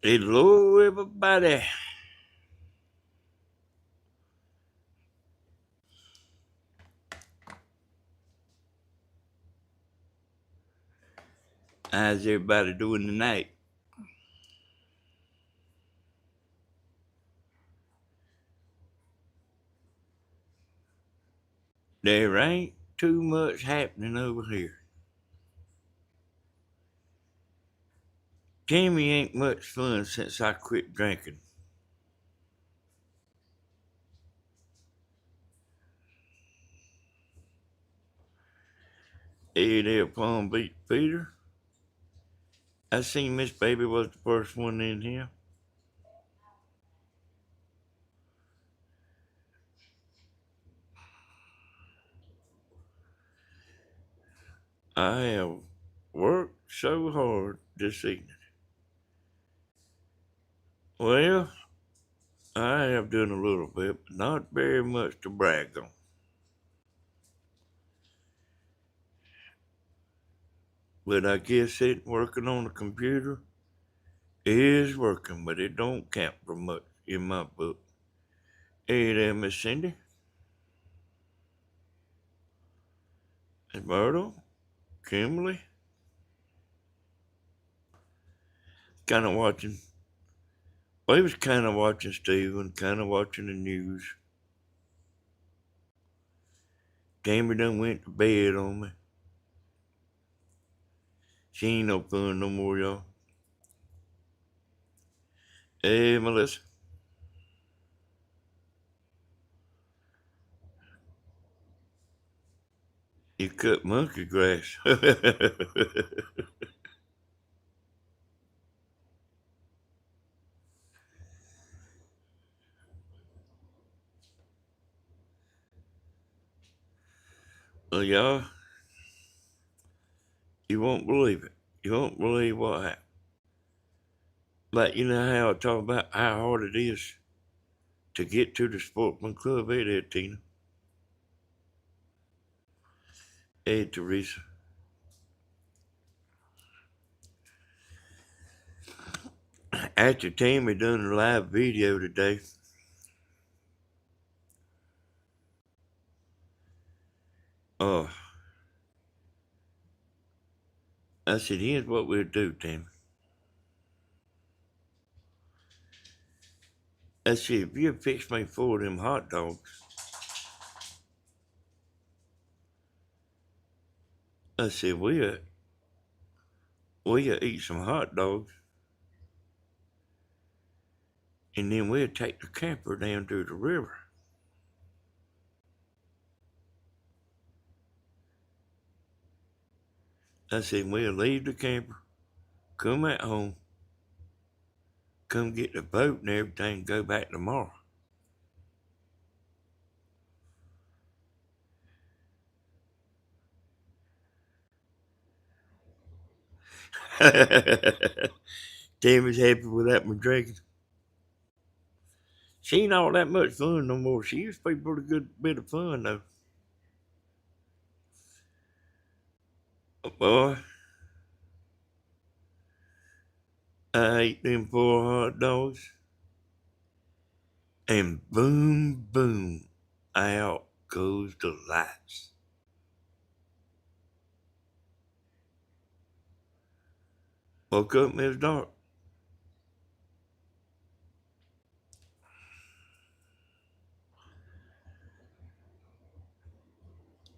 Hello, everybody. How's everybody doing tonight? There ain't too much happening over here. Tammy ain't much fun since I quit drinking. Hey there, Palm Beach Peter. I seen Miss Baby was the first one in here. I have worked so hard this evening. Well, I have done a little bit, but not very much to brag on. But I guess it working on the computer is working, but it don't count for much in my book. Hey there, Miss Cindy. Miss Myrtle. Kimberly. Kind of watching. Well, he was kind of watching Steven, kind of watching the news. Tammy done went to bed on me. She ain't no fun no more, y'all. Hey, Melissa. You cut monkey grass. Well, y'all, you won't believe it. You won't believe what happened. Like, you know how I talk about how hard it is to get to the Sportsman Club? Hey there, Tina. Hey, Teresa. After Tammy done a live video today, uh, I said, here's what we'll do, Tammy. I said, if you fix me 4 of them hot dogs, I said, we'll eat some hot dogs, and then we'll take the camper down to the river. I said, we'll leave the camper, come at home, come get the boat and everything, and go back tomorrow. Tammy's happy without me drinking. She ain't all that much fun no more. She used to be a pretty good bit of fun, though. Boy, I ate them 4 hot dogs, and boom, boom, out goes the lights. Woke up and it was dark.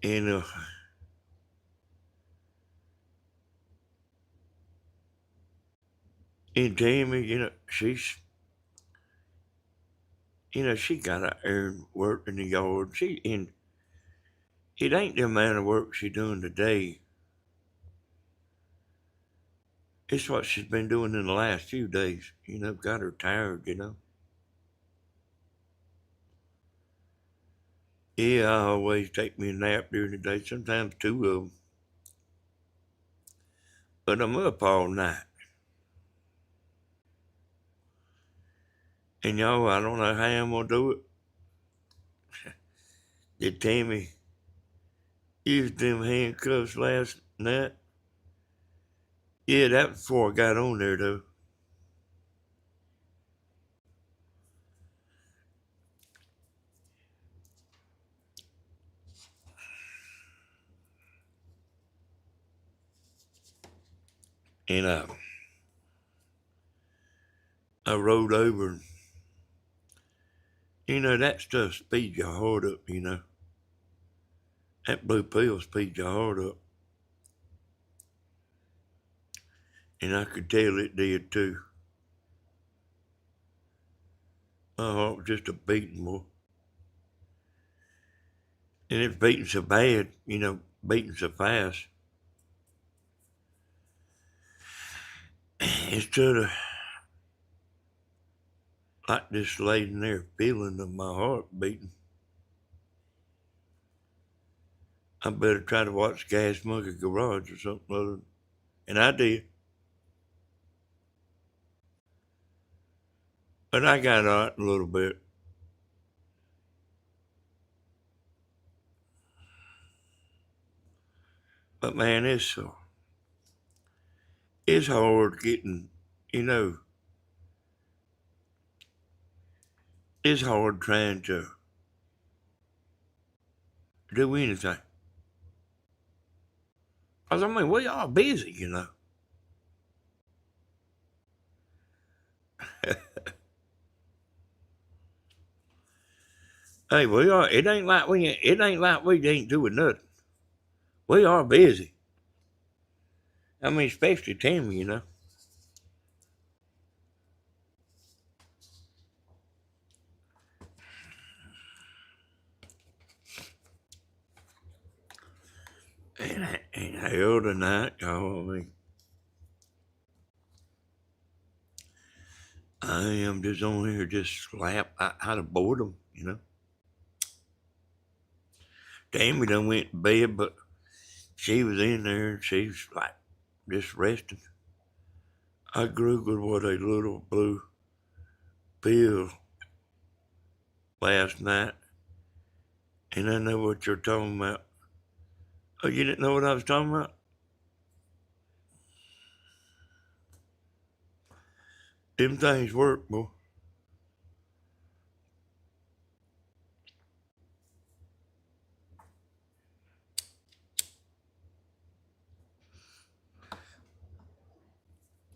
And and Tammy, she gotta earn work in the yard. And it ain't the amount of work she doing today. It's what she's been doing in the last few days. Got her tired. Yeah, I always take me a nap during the day, sometimes 2 of them. But I'm up all night. And y'all, I don't know how I'm gonna do it. Did Tammy use them handcuffs last night? Yeah, that was before I got on there though. And I rode over, and, that stuff speeds your heart up, That blue pill speeds your heart up. And I could tell it did too. My heart was just a beating more. And it's beating so bad, beating so fast. Instead of like just laying there feeling of my heart beating, I better try to watch Gas Monkey Garage or something other. And I did. But I got out a little bit. But man, it's hard getting, it's hard trying to do anything. Because, we are busy, Hey, we are. It ain't like we ain't doing nothing. We are busy. Especially Tammy, And hell tonight, y'all. I am just on here just slap out of boredom, Tammy done went to bed, but she was in there and she was like just resting. I Googled what a little blue pill last night, and I know what you're talking about. Oh, you didn't know what I was talking about? Them things work, boy.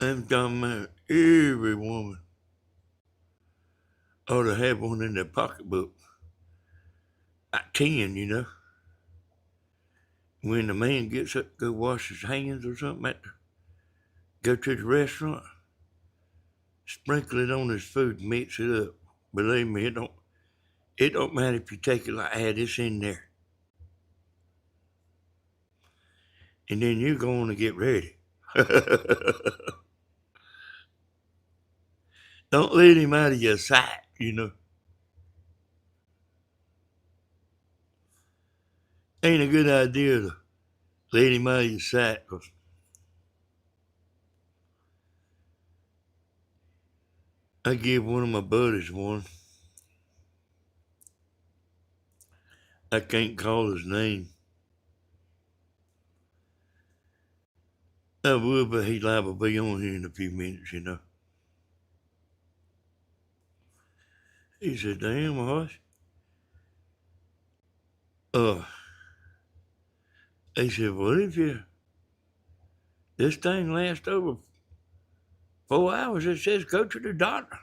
I'm talking about every woman ought to have one in their pocketbook. Like 10, When the man gets up to go wash his hands or something, go to the restaurant, sprinkle it on his food, mix it up. Believe me, it don't matter if you take it like, it's in there. And then you're going to get ready. Don't let him out of your sight, Ain't a good idea to let him out of your sight, 'cause I give one of my buddies one. I can't call his name. I would, but he's liable to be on here in a few minutes, He said, damn, Hush. He said, what if this thing lasts over 4 hours? It says go to the doctor.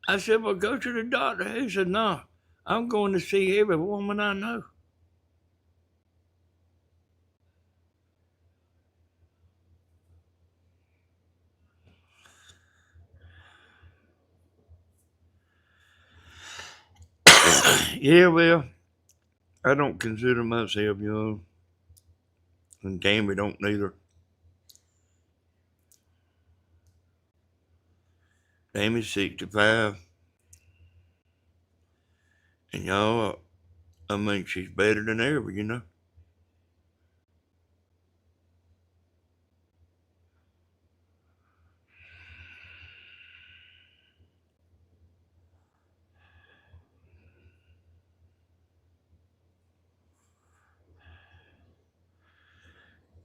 I said, well, go to the doctor. He said, no, I'm going to see every woman I know. Yeah, well, I don't consider myself young, and Tammy don't neither. Tammy's 65, and y'all, she's better than ever,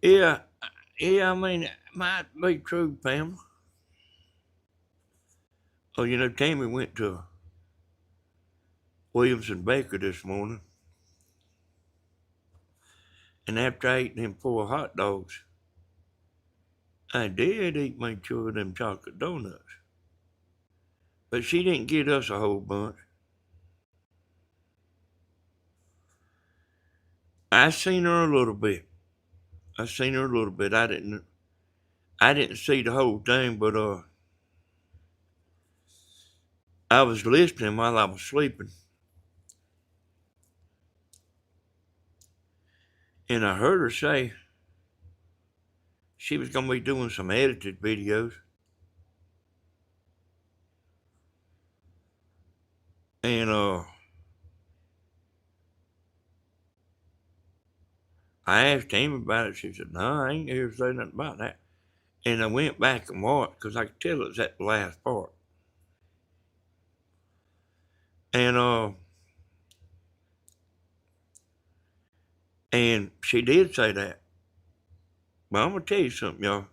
Yeah, might be true, Pam. Oh, Tammy went to Williamson Baker this morning, And after I ate them 4 hot dogs, I did eat me 2 of them chocolate donuts. But she didn't get us a whole bunch. I seen her a little bit. I didn't see the whole thing, but I was listening while I was sleeping. And I heard her say she was gonna be doing some edited videos. And I asked him about it. She said, "No, I ain't here to say nothing about that." And I went back and watched because I could tell it was at the last part. And she did say that. But I'm gonna tell you something, y'all.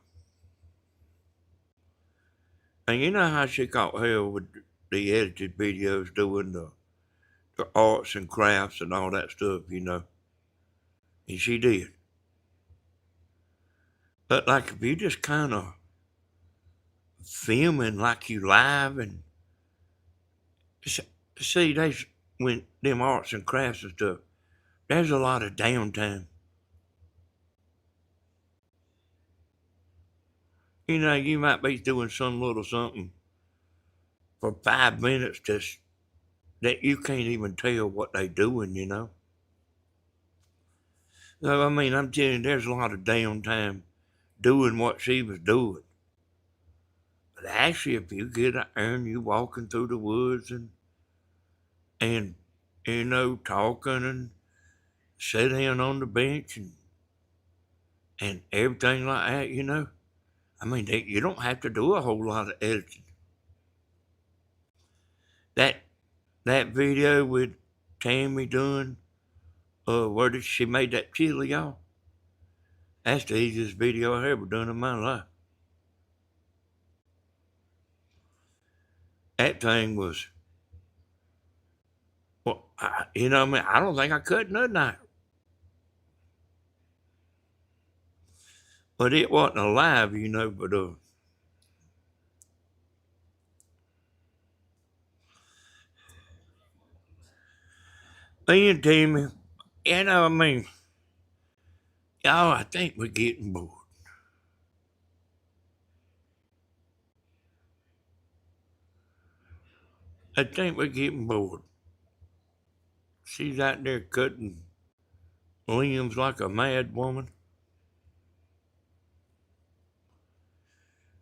And you know how she caught hell with the edited videos doing the arts and crafts and all that stuff, you know. And she did. But like if you just kind of filming like you live and see, there's when them arts and crafts and stuff, there's a lot of downtime. You know, you might be doing some little something for 5 minutes just that you can't even tell what they doing, you know. So I mean, I'm telling you, there's a lot of downtime doing what she was doing. But actually, if you get out there and you walking through the woods and you know talking and sit down on the bench and everything like that, you know, I mean, you don't have to do a whole lot of editing. That that video with Tammy doing, where did she made that chili, y'all? That's the easiest video I ever done in my life. That thing was, well, you know, I mean, I don't think I cut nothing out. But it wasn't alive, you know, but me and Tammy, you know, I mean, y'all, I think we're getting bored. I think we're getting bored. She's out there cutting limbs like a mad woman.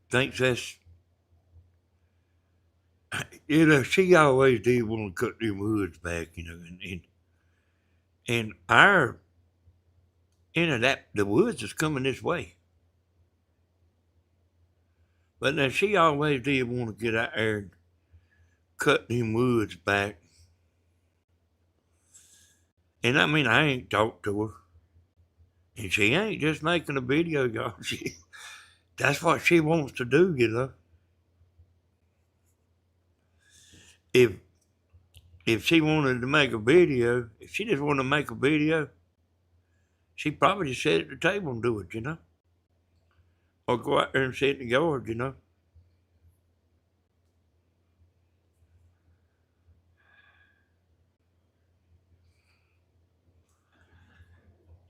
Thinks that's, you know, she always did want to cut them woods back, you know, and our, you know, that the woods is coming this way. But now she always did want to get out there and cut them woods back. And I mean, I ain't talked to her. And she ain't just making a video, y'all. That's what she wants to do, you know. If if she wanted to make a video, if she just wanted to make a video, she'd probably just sit at the table and do it, you know. Or go out there and sit in the yard, you know.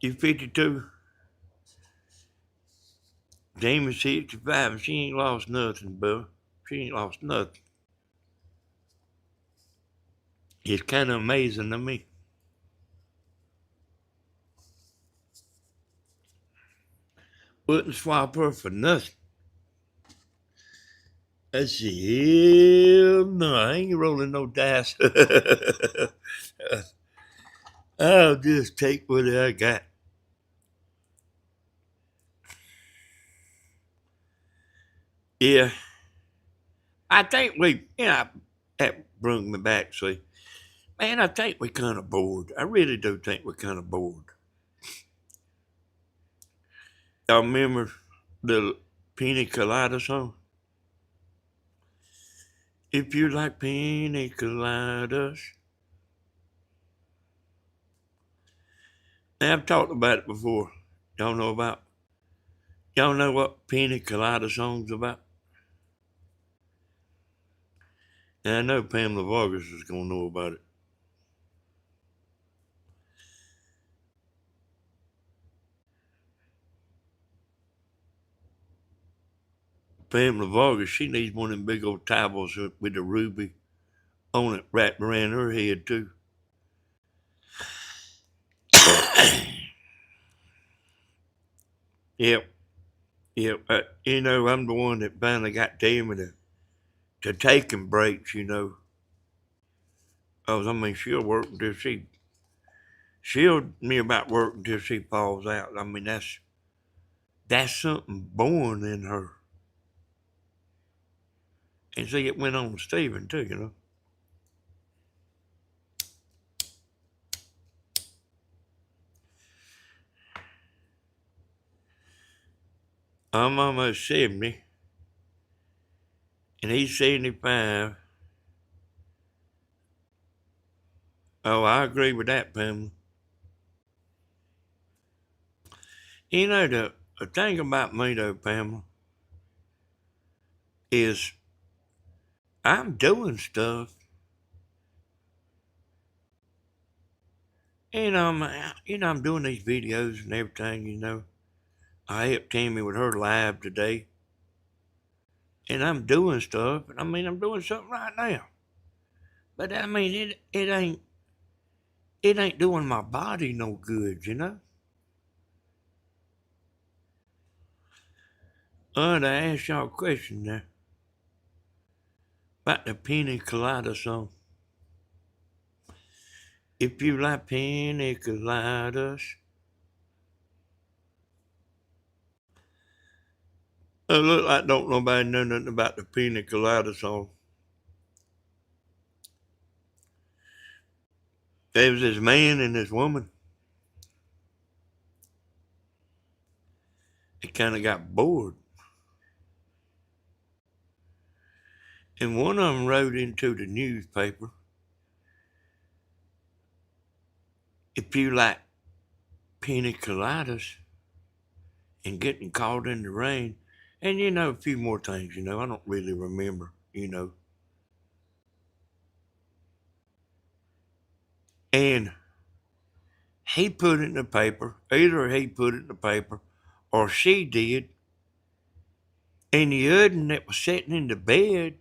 She's 52. Jamie's 65, and she ain't lost nothing, Bill. She ain't lost nothing. It's kind of amazing to me. Wouldn't swap her for nothing. I said, hell no, I ain't rolling no dice. I'll just take what I got. Yeah, I think we, you know, that brought me back. See, man, I think we're kind of bored. I really do think we're kind of bored. Y'all remember the Pina Colada song? If you like pina coladas. Now, I've talked about it before. Y'all know about, y'all know what Pina Colada song's about? And I know Pamela Vargas is going to know about it. Pamela Vargas, she needs one of them big old towels with the ruby on it wrapped around her head, too. Yep, yep. You know, I'm the one that finally got Tammy to taking breaks, you know. I mean, she'll work until she'll me about work until she falls out. I mean, that's something born in her. And see, it went on to Stephen, too, you know. I'm almost 70, and he's 75. Oh, I agree with that, Pamela. You know, the thing about me, though, Pamela, is I'm doing stuff. And I'm doing these videos and everything, you know. I helped Tammy with her live today. And I'm doing stuff, and I mean, I'm doing something right now. But I mean, it ain't doing my body no good, you know. To ask y'all a question now about the Pina Colada song. If you like Pina Coladas, it look like don't nobody know nothing about the Pina Colada song. There was this man and this woman. They kind of got bored. And one of them wrote into the newspaper, if you like Pina Coladas and getting caught in the rain, and you know, a few more things, you know, I don't really remember, you know. And he put it in the paper, either he put it in the paper or she did, and the other one that was sitting in the bed,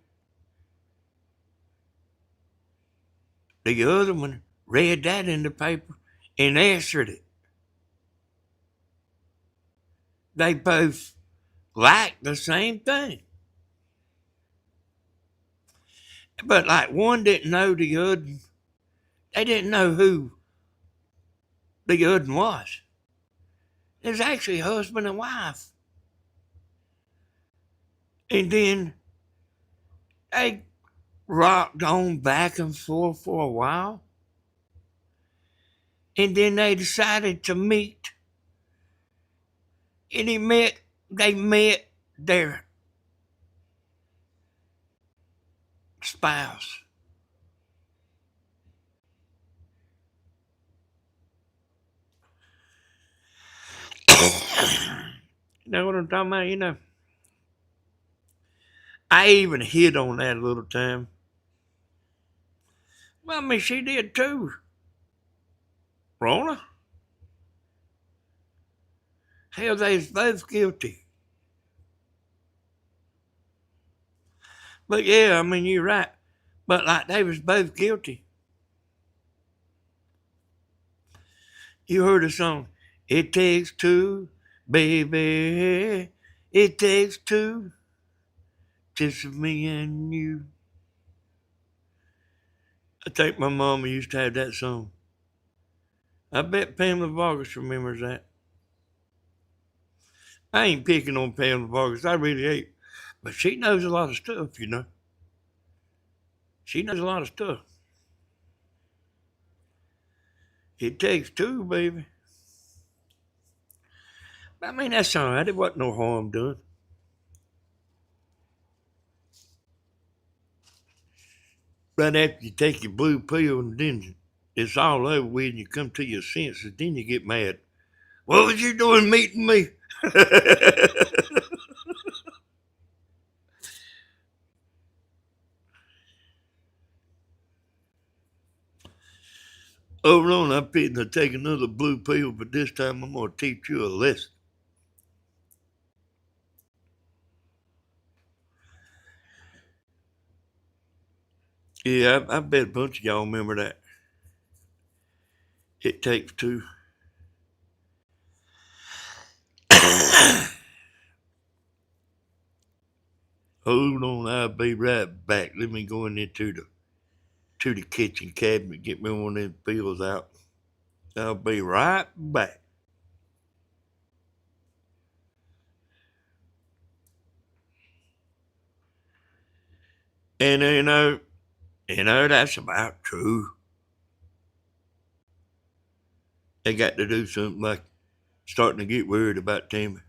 the other one read that in the paper and answered it. They both liked the same thing. But like one didn't know the other, they didn't know who the other was. It was actually husband and wife. And then they rocked on back and forth for a while. And then they decided to meet. And they met their spouse. You know what I'm talking about? You know, I even hit on that a little time. Well, I mean, she did too. Rona? Hell, they was both guilty. But yeah, I mean, you're right. But like, they was both guilty. You heard the song, It Takes Two, baby. It takes two, just me and you. I think my mama used to have that song. I bet Pamela Vargas remembers that. I ain't picking on Pamela Vargas. I really ain't. But she knows a lot of stuff, you know. She knows a lot of stuff. It takes two, baby. I mean, that's all right. It wasn't no harm done. Right after you take your blue pill, didn't you? it's all over with and you come to your senses, then you get mad. What was you doing meeting me? Over on, I'm fitting to take another blue pill, but this time I'm going to teach you a lesson. Yeah, I bet a bunch of y'all remember that. It takes two. Hold on, I'll be right back. Let me go in there to the kitchen cabinet, get me one of them pills out. I'll be right back. And that's about true. They got to do something like starting to get worried about Timmy.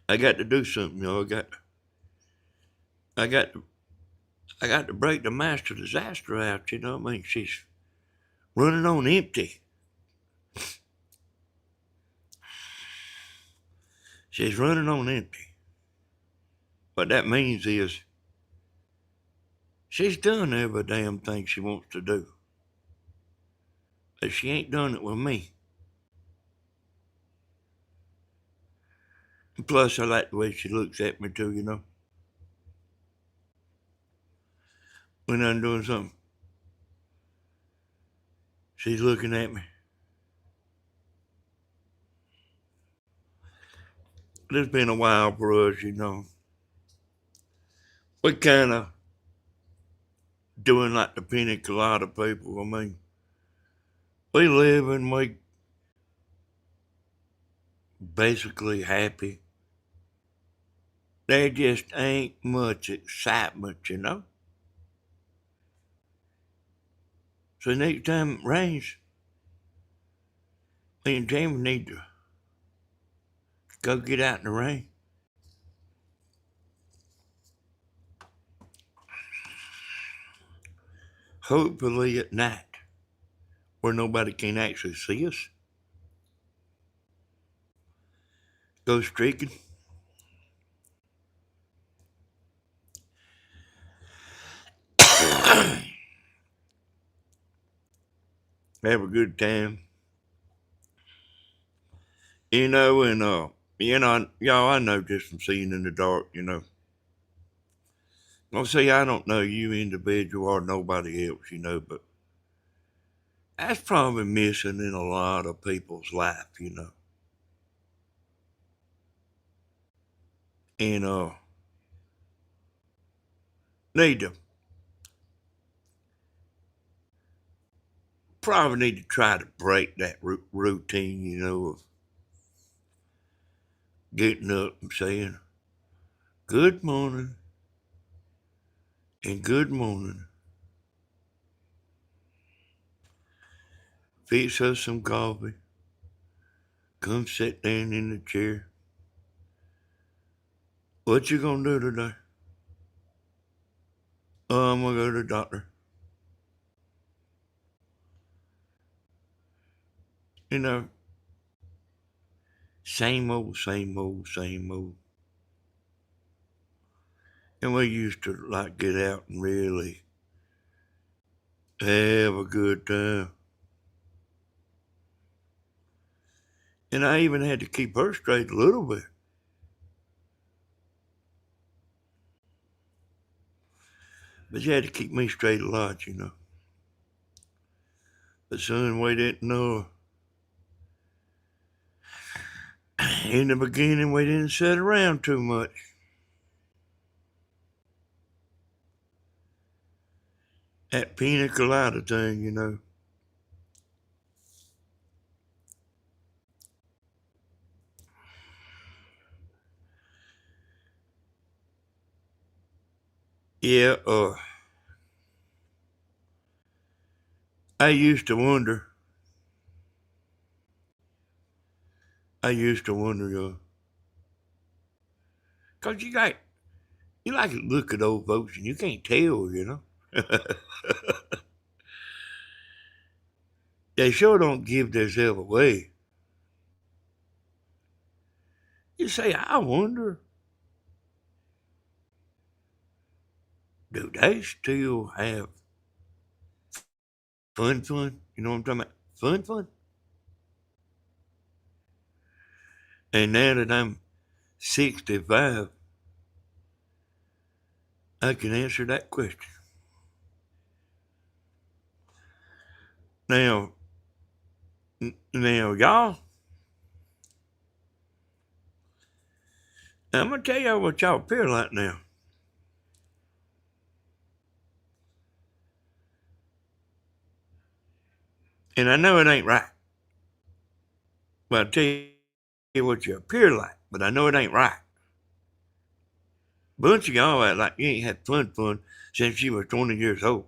I got to do something, I got to break the master disaster out, I mean, she's running on empty. She's running on empty. What that means is she's done every damn thing she wants to do. But she ain't done it with me. And plus, I like the way she looks at me too, when I'm doing something. She's looking at me. It's been a while for us, We kind of doing like the pina colada people. I mean, we live and we basically happy. There just ain't much excitement. So next time it rains, me and Jamie need to go get out in the rain. Hopefully at night, where nobody can actually see us. Go streaking. Have a good time. And y'all, I know just from seeing in the dark. I'll say I don't know you individual or nobody else, but that's probably missing in a lot of people's life. And probably need to try to break that routine, of getting up and saying good morning and good morning. Fix us some coffee. Come sit down in the chair. What you gonna do today? Oh, I'm gonna go to the doctor. You know, same old, same old, same old. And we used to like get out and really have a good time. And I even had to keep her straight a little bit. But you had to keep me straight a lot. But son, we didn't know. In the beginning, we didn't sit around too much. That pina colada thing. Yeah, I used to wonder. Cause you like to look at old folks and you can't tell. They sure don't give themselves away. You say, I wonder, do they still have fun? You know what I'm talking about? Fun? And now that I'm 65, I can answer that question. Now, y'all, I'm going to tell y'all what y'all feel like now. And I know it ain't right. But I'll tell you what you appear like, but I know it ain't right. Bunch of y'all act like you ain't had fun since you was 20 years old.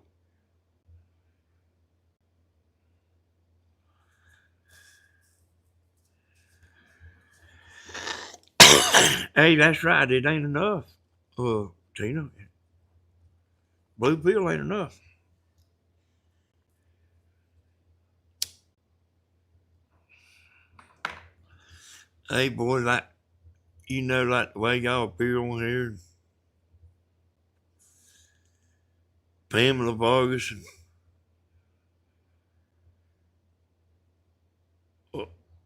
Hey, that's right. It ain't enough. Tina, blue pill ain't enough. Hey, boy, like the way y'all appear on here, Pamela Vargas and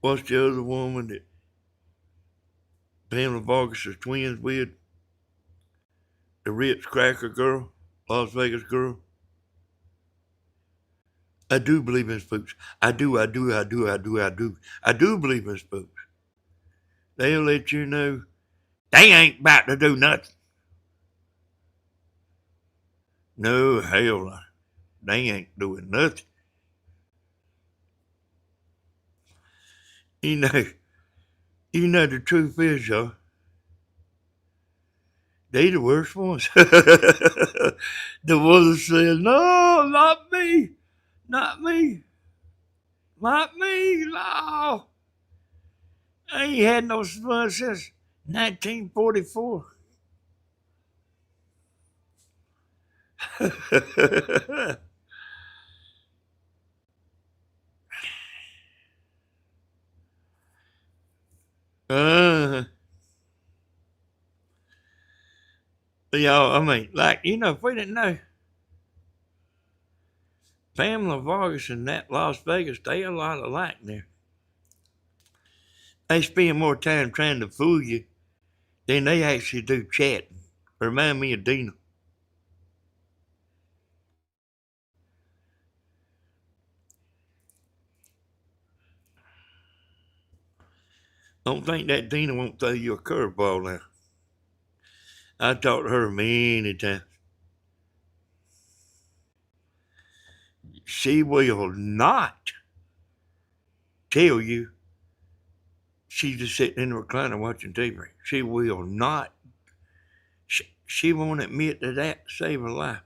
what's the other woman that Pamela Vargas is twins with? The Ritz Cracker girl, Las Vegas girl. I do believe in spooks. I do believe in spooks. They'll let you know they ain't about to do nothing. No, hell no. They ain't doing nothing. You know, the truth is, y'all, they the worst ones. The ones that said, no, not me, not me, not me, no. I ain't had no fun since 1944. uh, y'all, I mean, like, if we didn't know, Pamela Vargas and that Las Vegas, they a lot alike there. They spend more time trying to fool you than they actually do chatting. Remind me of Dina. Don't think that Dina won't throw you a curveball now. I talked to her many times. She will not tell you she's just sitting in the recliner watching TV. She will not. She won't admit that to save her life.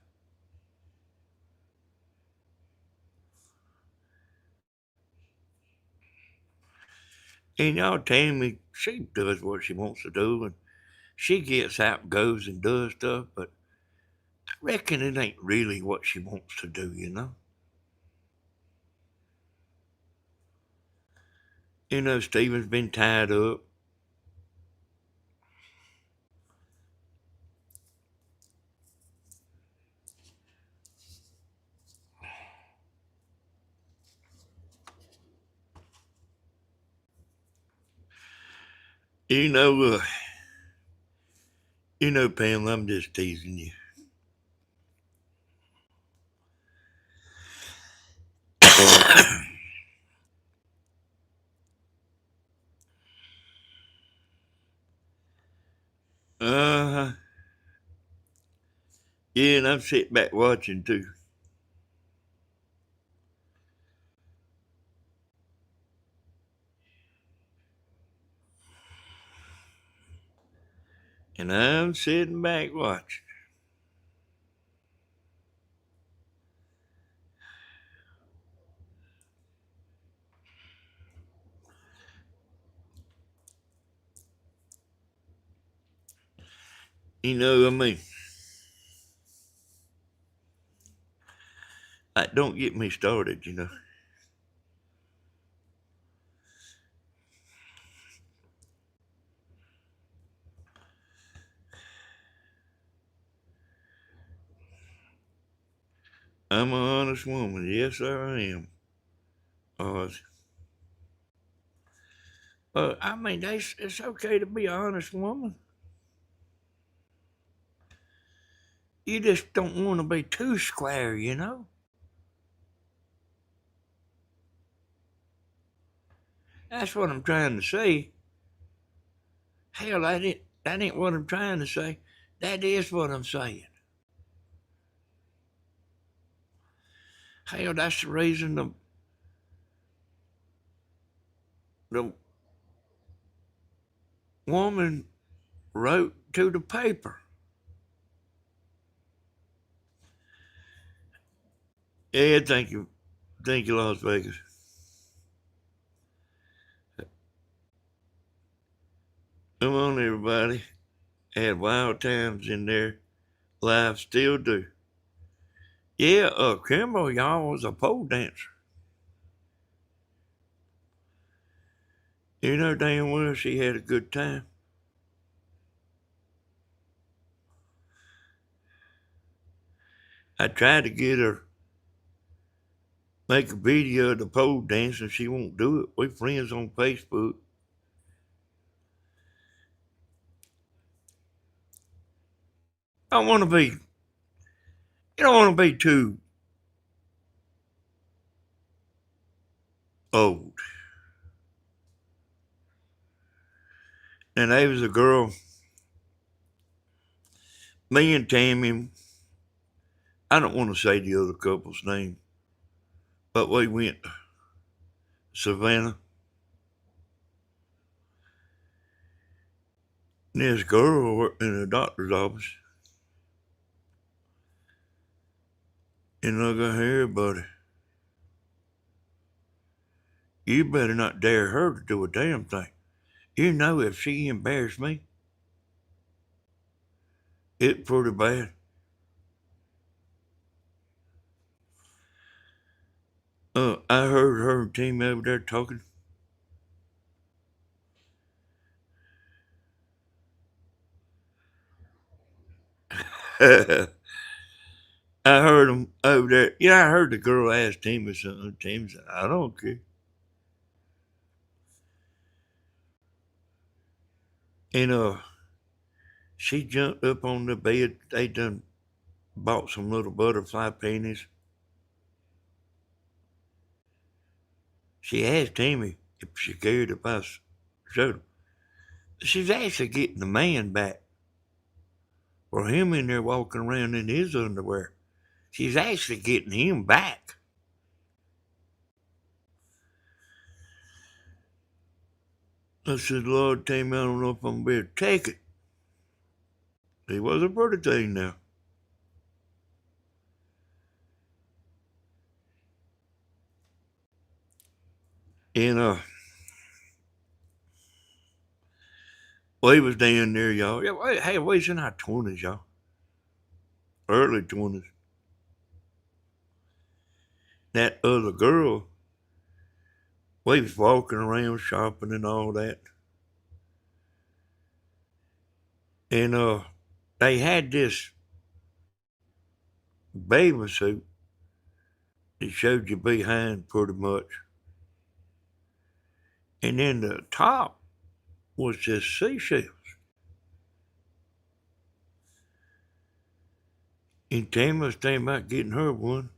And y'all tell me she does what she wants to do, and she gets out and goes and does stuff, but I reckon it ain't really what she wants to do, Stephen's been tied up. You know, uh, Pam, I'm just teasing you. Uh-huh. Yeah, and I'm sitting back watching too. And I'm sitting back watching. I mean, Don't get me started, you know. I'm an honest woman. Yes, sir, I am. Uh, I mean, it's okay to be an honest woman. You just don't want to be too square, you know. That's what I'm trying to say. Hell, that ain't what I'm trying to say. That is what I'm saying. Hell, that's the reason the woman wrote to the paper. Yeah, thank you. Thank you, Las Vegas. Come on, everybody. Had wild times in their lives, still do. Yeah, Kimberly, y'all, was a pole dancer. You know damn well she had a good time. I tried to get her make a video of the pole dance and she won't do it. We're friends on Facebook. I don't want to be, you don't want to be too old. And there was a girl, me and Tammy, I don't want to say the other couple's name, but we went to Savannah. And this girl worked in a doctor's office. And look at here, buddy. You better not dare her to do a damn thing. You know if she embarrassed me, it's pretty bad. I heard her and Team over there talking. I heard them over there. Yeah, I heard the girl ask Team something. Team said, I don't care. And she jumped up on the bed. They done bought some little butterfly panties. She asked Tammy if she cared if I showed them. She's actually getting the man back. For him in there walking around in his underwear. She's actually getting him back. I said, Lord, Tammy, I don't know if I'm going to be able to take it. He was a pretty thing now. And we was down there, y'all. Yeah, hey, we was in our 20s, y'all. Early 20s. That other girl, we was walking around shopping and all that. And they had this bathing suit that showed you behind pretty much. And then the top was just seashells. And Tammy was thinking about getting her one.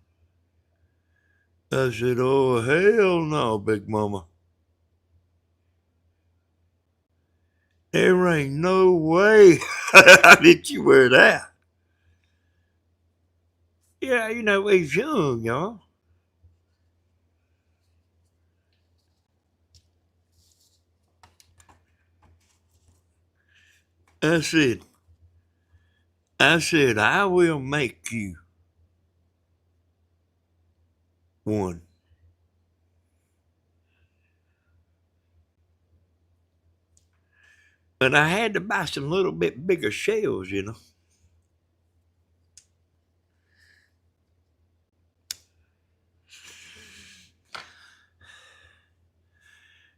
I said, oh, hell no, Big Mama. There ain't no way. How did you wear that? Yeah, you know, he's young, y'all. I said, I will make you one. But I had to buy some little bit bigger shells, you know.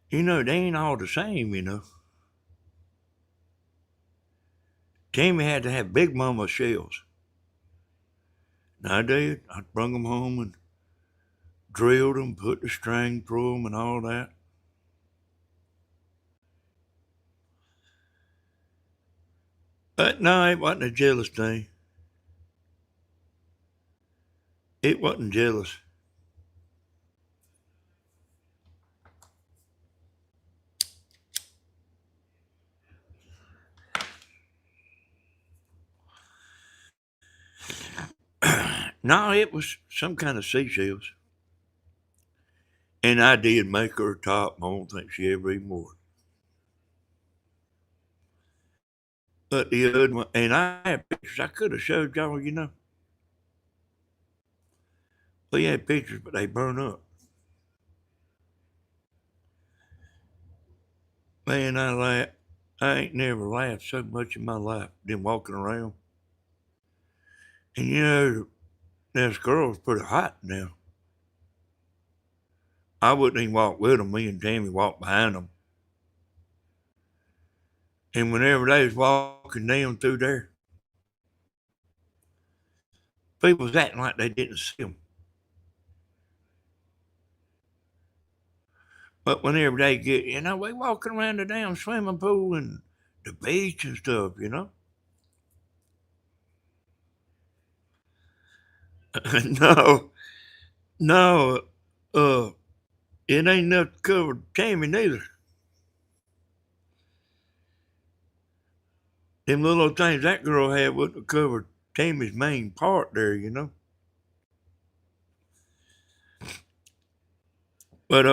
You know, they ain't all the same, you know. Tammy had to have Big Mama shells. And I did. I brung them home and drilled them, put the string through them and all that. But no, it wasn't a jealous thing. It wasn't jealous. No, it was some kind of seashells. And I did make her a top. I don't think she ever even wore it. But the other one, and I had pictures I could have showed y'all, you know. We had pictures, but they burned up. Man, I ain't never laughed so much in my life than walking around. And you know, this girl's pretty hot now. I wouldn't even walk with them. Me and Tammy walked behind them. And whenever they was walking down through there, people was acting like they didn't see them. But whenever they get, you know, we walking around the damn swimming pool and the beach and stuff, you know. No, no, uh, it ain't enough to cover Tammy neither. Them little things that girl had wouldn't have covered Tammy's main part there, you know. But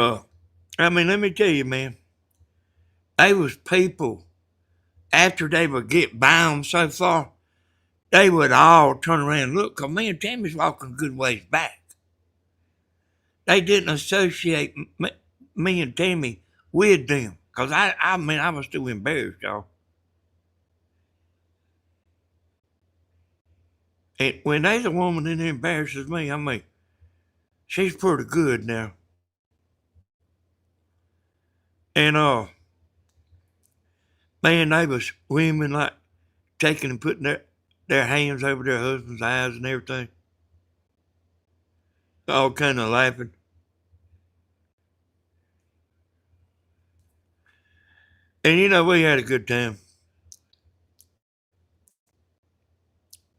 I mean, let me tell you, man, they was people after they would get by them so far, they would all turn around and look, 'cause me and Tammy's walking a good ways back. They didn't associate me and Tammy with them, 'cause I mean, I was too embarrassed, y'all. And when there's a woman in there embarrasses me, I mean, she's pretty good now. And man, they was women like taking and putting their hands over their husband's eyes and everything. All kind of laughing. And you know, we had a good time.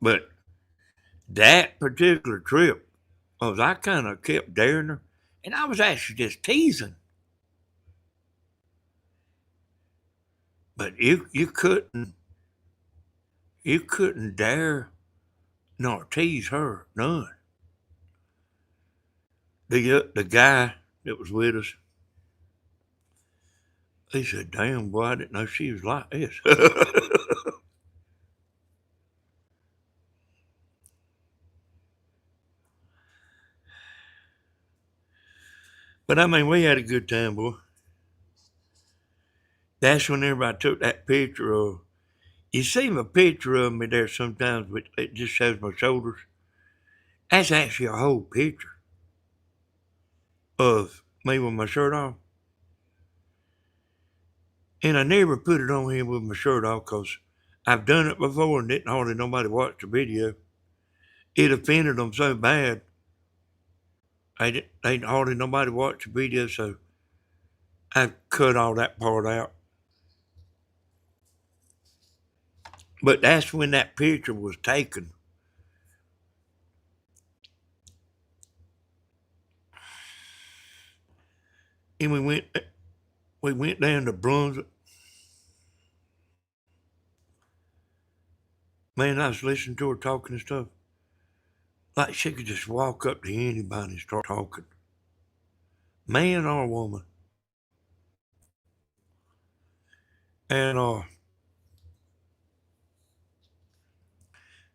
But that particular trip was I kind of kept daring her. And I was actually just teasing. But you couldn't dare nor tease her none. The guy that was with us, he said, "Damn, boy, I didn't know she was like this." But I mean, we had a good time, boy. That's whenever I took that picture of. You see my picture of me there sometimes, but it just shows my shoulders. That's actually a whole picture of me with my shirt off. And I never put it on here with my shirt off because I've done it before and didn't hardly nobody watch the video. It offended them so bad, they didn't hardly nobody watch the video, so I cut all that part out. But that's when that picture was taken. And we went down to Brunswick. Man, I was listening to her talking and stuff. Like she could just walk up to anybody and start talking. Man or woman. And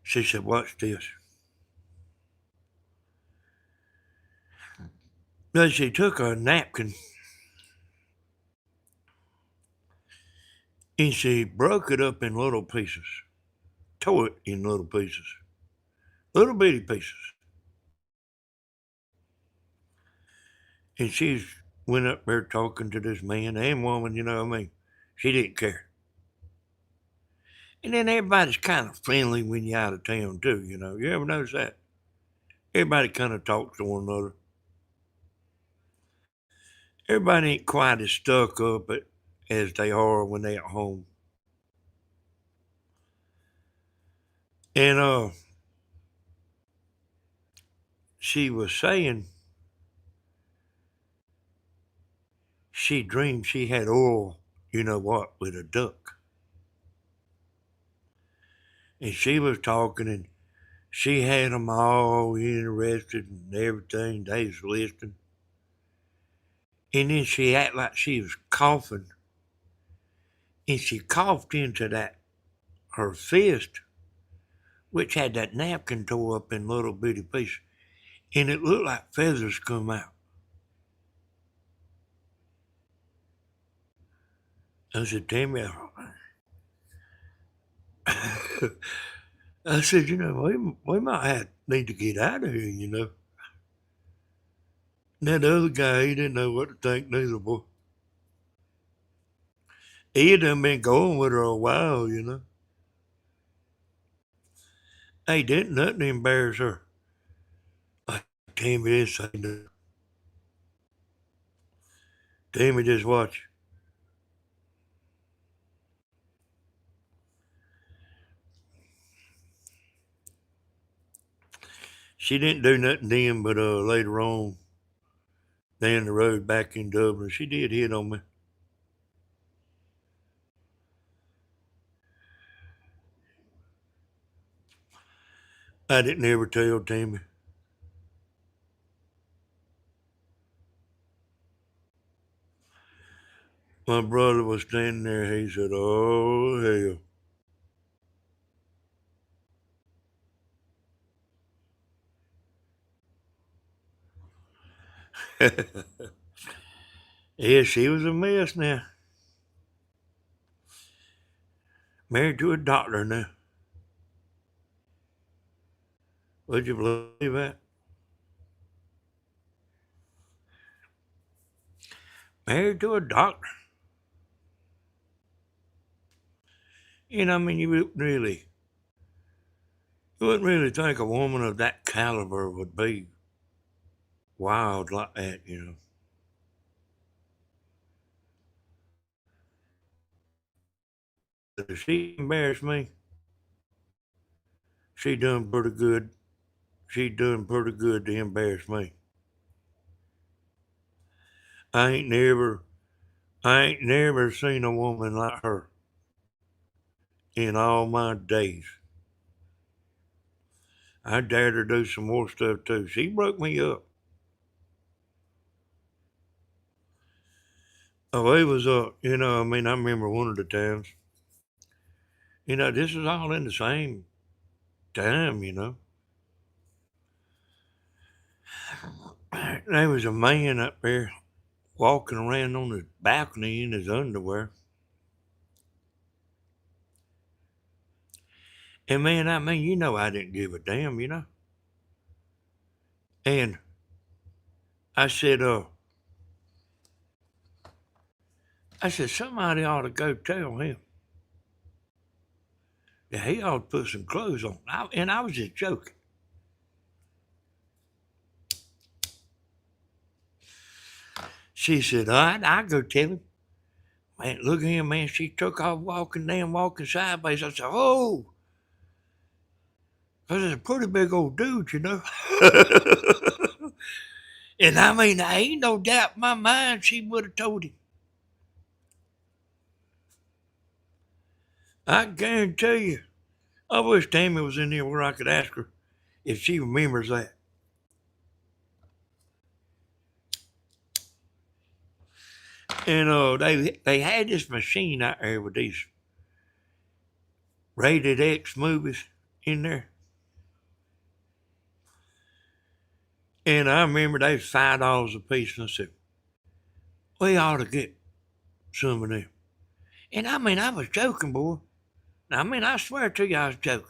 she said, "Watch this." Then she took a napkin and she broke it up in little pieces. Tore it in little pieces. Little bitty pieces. And went up there talking to this man and woman, you know what I mean? She didn't care. And then everybody's kind of friendly when you're out of town, too, you know. You ever notice that? Everybody kind of talks to one another. Everybody ain't quite as stuck up as they are when they at home. And she was saying she dreamed she had oil, you know what, with a duck. And she was talking and she had them all interested and everything. They was listening. And then she acted like she was coughing. And she coughed into that, her fist, which had that napkin tore up in little bitty pieces. And it looked like feathers come out. I said, Tammy, I said, you know, we might need to get out of here, you know. And that other guy, he didn't know what to think neither, boy. He had done been going with her a while, you know. Hey, didn't nothing embarrass her. Like Tammy didn't say nothing. Tammy just watch. She didn't do nothing then, but later on, down the road back in Dublin, she did hit on me. I didn't ever tell Tammy. My brother was standing there. He said, "Oh hell." Yeah, she was a mess now. Married to a doctor now. Would you believe that? Married to a doctor. You know, I mean, you wouldn't really think a woman of that caliber would be wild like that, you know. If she embarrassed me, she done pretty good. She done pretty good to embarrass me. I ain't never, I ain't never seen a woman like her in all my days. I dared her do some more stuff too. She broke me up. Oh, it was you know, I mean, I remember one of the times. You know, this is all in the same time, you know. There was a man up there walking around on his balcony in his underwear. And man, I mean, you know, I didn't give a damn, you know. And I I said, somebody ought to go tell him that he ought to put some clothes on. And I was just joking. She said, all right, I'll go tell him. Man, look at him, man. She took off walking sideways. I said, oh, because it's a pretty big old dude, you know. And I mean, I ain't no doubt in my mind she would have told him. I guarantee you. I wish Tammy was in here where I could ask her if she remembers that. And they had this machine out there with these rated X movies in there. And I remember they was $5 a piece, and I said, we ought to get some of them. And I mean, I was joking, boy. I mean, I swear to you, I was joking.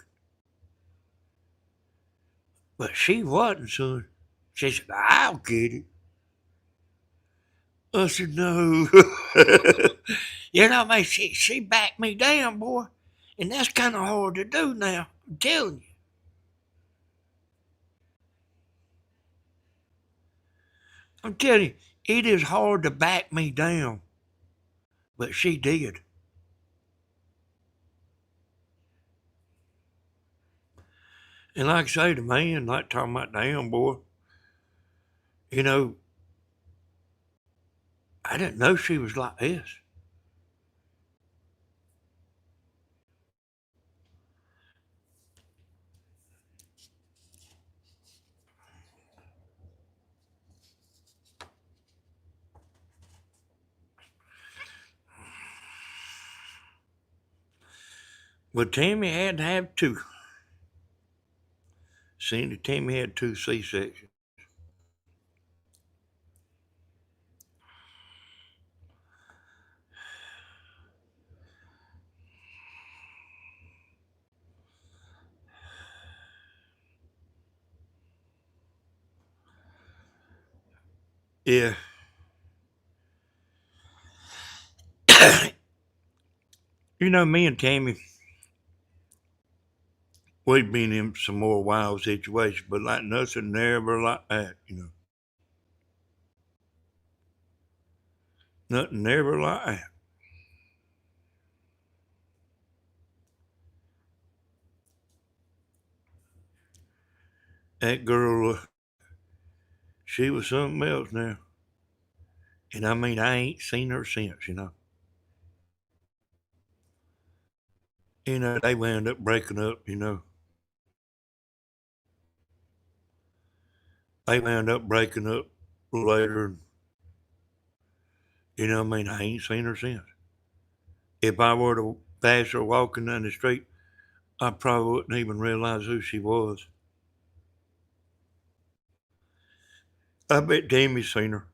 But she wasn't, son. She said, I'll get it. I said, no. You know, man, she backed me down, boy. And that's kind of hard to do now. I'm telling you. I'm telling you, it is hard to back me down. But she did. And like I say, the man, like talking about damn, boy, you know, I didn't know she was like this. But Tammy had to have two. Cindy, Tammy had two C-sections. Yeah. You know, me and Tammy, we've been in some more wild situations, but like nothing ever like that, you know. Nothing ever like that. That girl, she was something else now. And I mean, I ain't seen her since, you know. You know, they wound up breaking up, you know. They wound up breaking up later. And, you know, I mean, I ain't seen her since. If I were to pass her walking down the street, I probably wouldn't even realize who she was. I bet Tammy's seen her.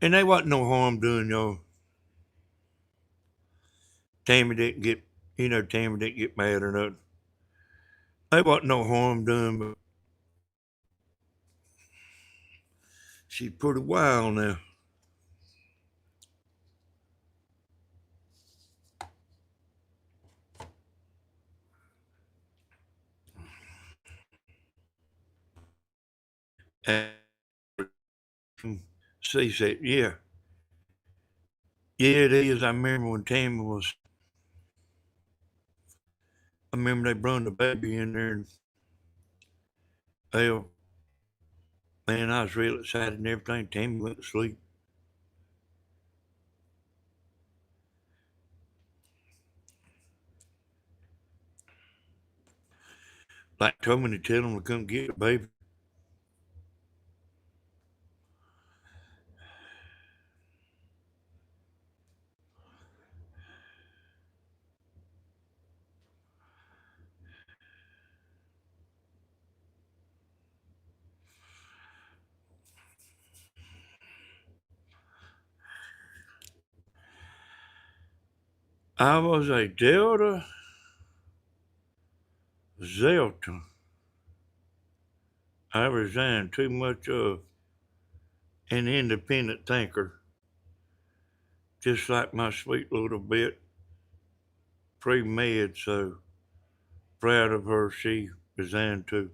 And they wasn't no harm doing, y'all. Tammy didn't get, Tammy didn't get mad or nothing. They wasn't no harm done, but she's pretty wild now. And she said, yeah. Yeah, it is. I remember when Tammy was, I remember they brought the baby in there and, hell, man, I was real excited and everything. Tammy went to sleep. Like told me to tell them to come get the baby. I was a Delta Zelta. I resigned too much of an independent thinker, just like my sweet little bit pre-med, so proud of her she resigned too.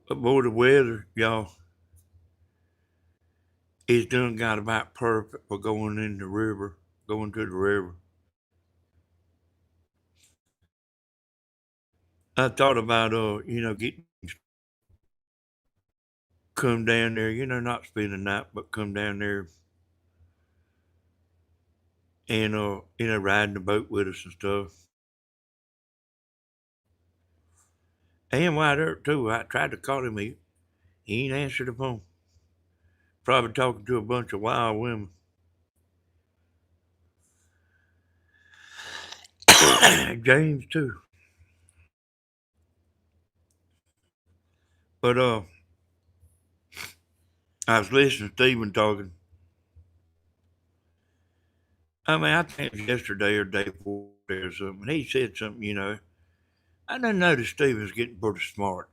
But boy, the weather, y'all, is done got about perfect for going in the river, going to the river. I thought about, getting come down there, not spend the night, but come down there and, riding the boat with us and stuff. And White Earp too. I tried to call him, he ain't answered the phone. Probably talking to a bunch of wild women. James too. But I was listening to Stephen talking. I mean, I think it was yesterday or day before or something. He said something. I done noticed Stephen's getting pretty smart.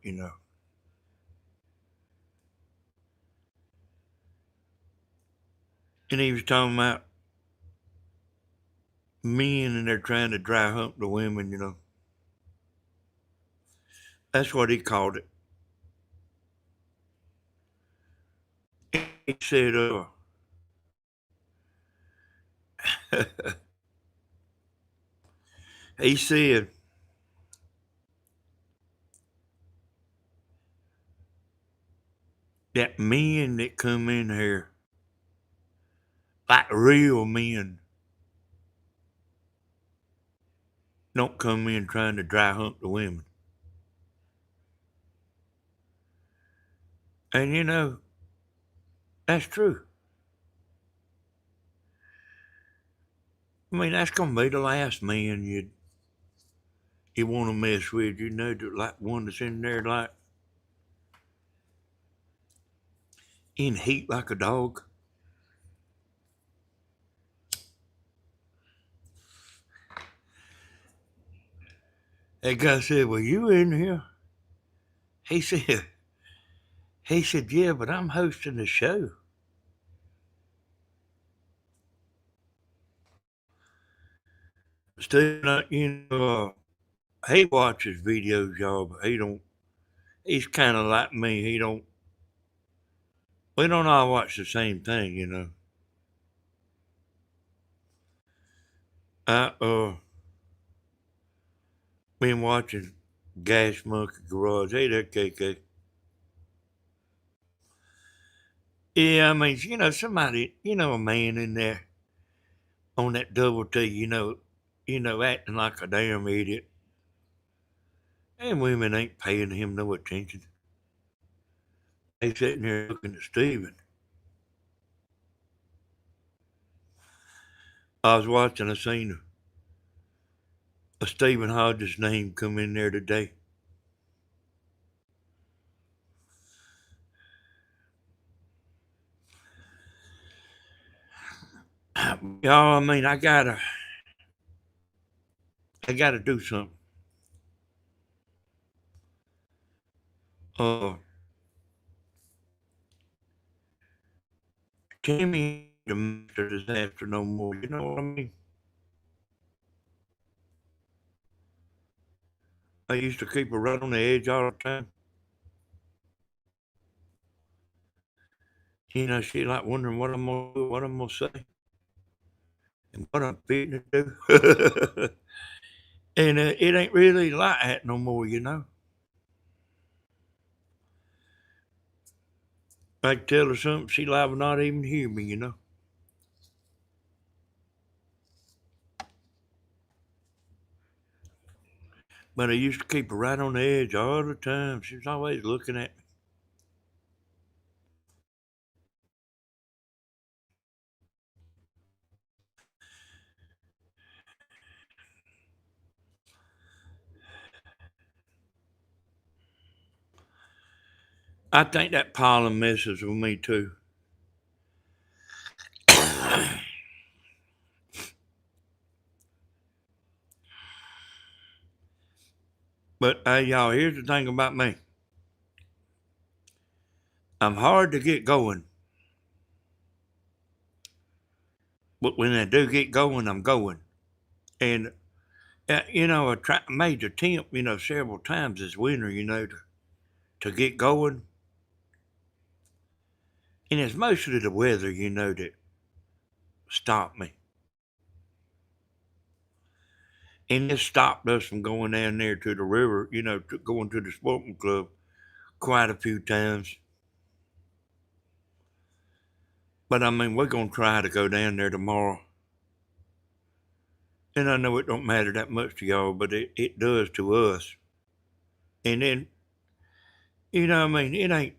And he was talking about men and they're trying to dry hump the women. That's what he called it. He said, he said that men that come in here, like real men, don't come in trying to dry hump the women. And that's true. I mean, that's gonna be the last man you want to mess with. Like one that's in there like in heat like a dog. That guy said, "Well, you in here?" He said, "Yeah, but I'm hosting the show." Steve, he watches videos, y'all, but he don't. He's kind of like me. He don't. We don't all watch the same thing. I been watching Gas Monkey Garage. Hey there, KK. Yeah, I mean, somebody, a man in there on that double T, acting like a damn idiot. And women ain't paying him no attention. They sitting there looking at Steven. I was watching a scene of Stephen Hodges' name come in there today. Y'all, I mean, I gotta do something. Uh, Timmy the master disaster no more. You know what I mean? I used to keep her right on the edge all the time. She like wondering what I'm gonna do, what I'm gonna say, and what I'm fitting to do. And it ain't really like that no more. I can tell her something, she liable not even hear me. But I used to keep her right on the edge all the time. She was always looking at me. I think that pollen messes with me too. But hey, y'all, here's the thing about me. I'm hard to get going. But when I do get going, I'm going. And, I made the attempt, several times this winter, to get going. And it's mostly the weather, that stopped me. And it stopped us from going down there to the river, going to the sporting club quite a few times. But I mean, we're going to try to go down there tomorrow. And I know it don't matter that much to y'all, but it does to us. And then, I mean,